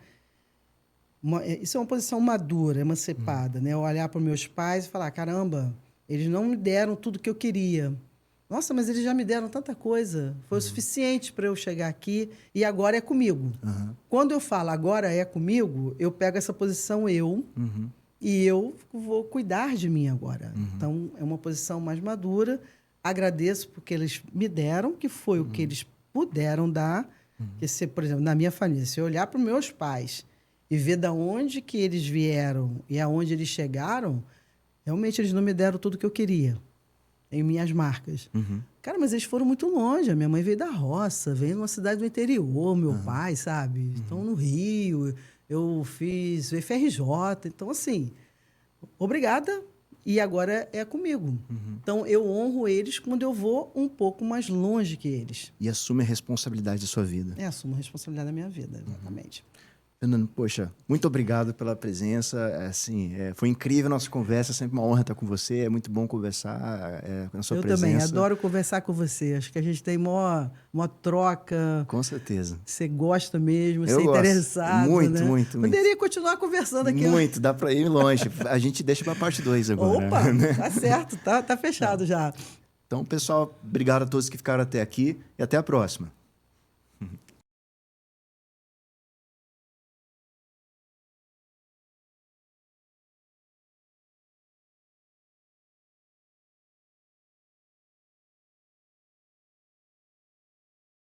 [SPEAKER 2] Isso é uma posição madura, emancipada, né? Eu olhar para os meus pais e falar, caramba, eles não me deram tudo que eu queria. Nossa, mas eles já me deram tanta coisa. Foi o suficiente para eu chegar aqui e agora é comigo. Quando eu falo agora é comigo, eu pego essa posição e eu vou cuidar de mim agora. Então, é uma posição mais madura. Agradeço porque eles me deram, que foi o que eles puderam dar. Que se, por exemplo, na minha família, se eu olhar para os meus pais e ver de onde que eles vieram e aonde eles chegaram, realmente eles não me deram tudo que eu queria em minhas marcas. Cara, mas eles foram muito longe. A minha mãe veio da roça, veio de uma cidade do interior, meu pai, sabe? Estão no Rio, eu fiz FRJ. Então, assim, obrigada e agora é comigo. Então, eu honro eles quando eu vou um pouco mais longe que eles.
[SPEAKER 1] E assume a responsabilidade da sua vida.
[SPEAKER 2] Assumo a responsabilidade da minha vida, exatamente.
[SPEAKER 1] Fernando, poxa, muito obrigado pela presença. Assim, foi incrível a nossa conversa, sempre uma honra estar com você. É muito bom conversar com a sua presença.
[SPEAKER 2] Eu também adoro conversar com você. Acho que a gente tem uma troca.
[SPEAKER 1] Com certeza.
[SPEAKER 2] Você gosta mesmo, você é
[SPEAKER 1] gosto.
[SPEAKER 2] interessado.
[SPEAKER 1] Muito,
[SPEAKER 2] né?
[SPEAKER 1] muito.
[SPEAKER 2] Poderia continuar conversando aqui.
[SPEAKER 1] Muito, dá para ir longe. A gente deixa para a parte 2 agora.
[SPEAKER 2] Opa, tá certo, tá fechado já.
[SPEAKER 1] Então, pessoal, obrigado a todos que ficaram até aqui e até a próxima.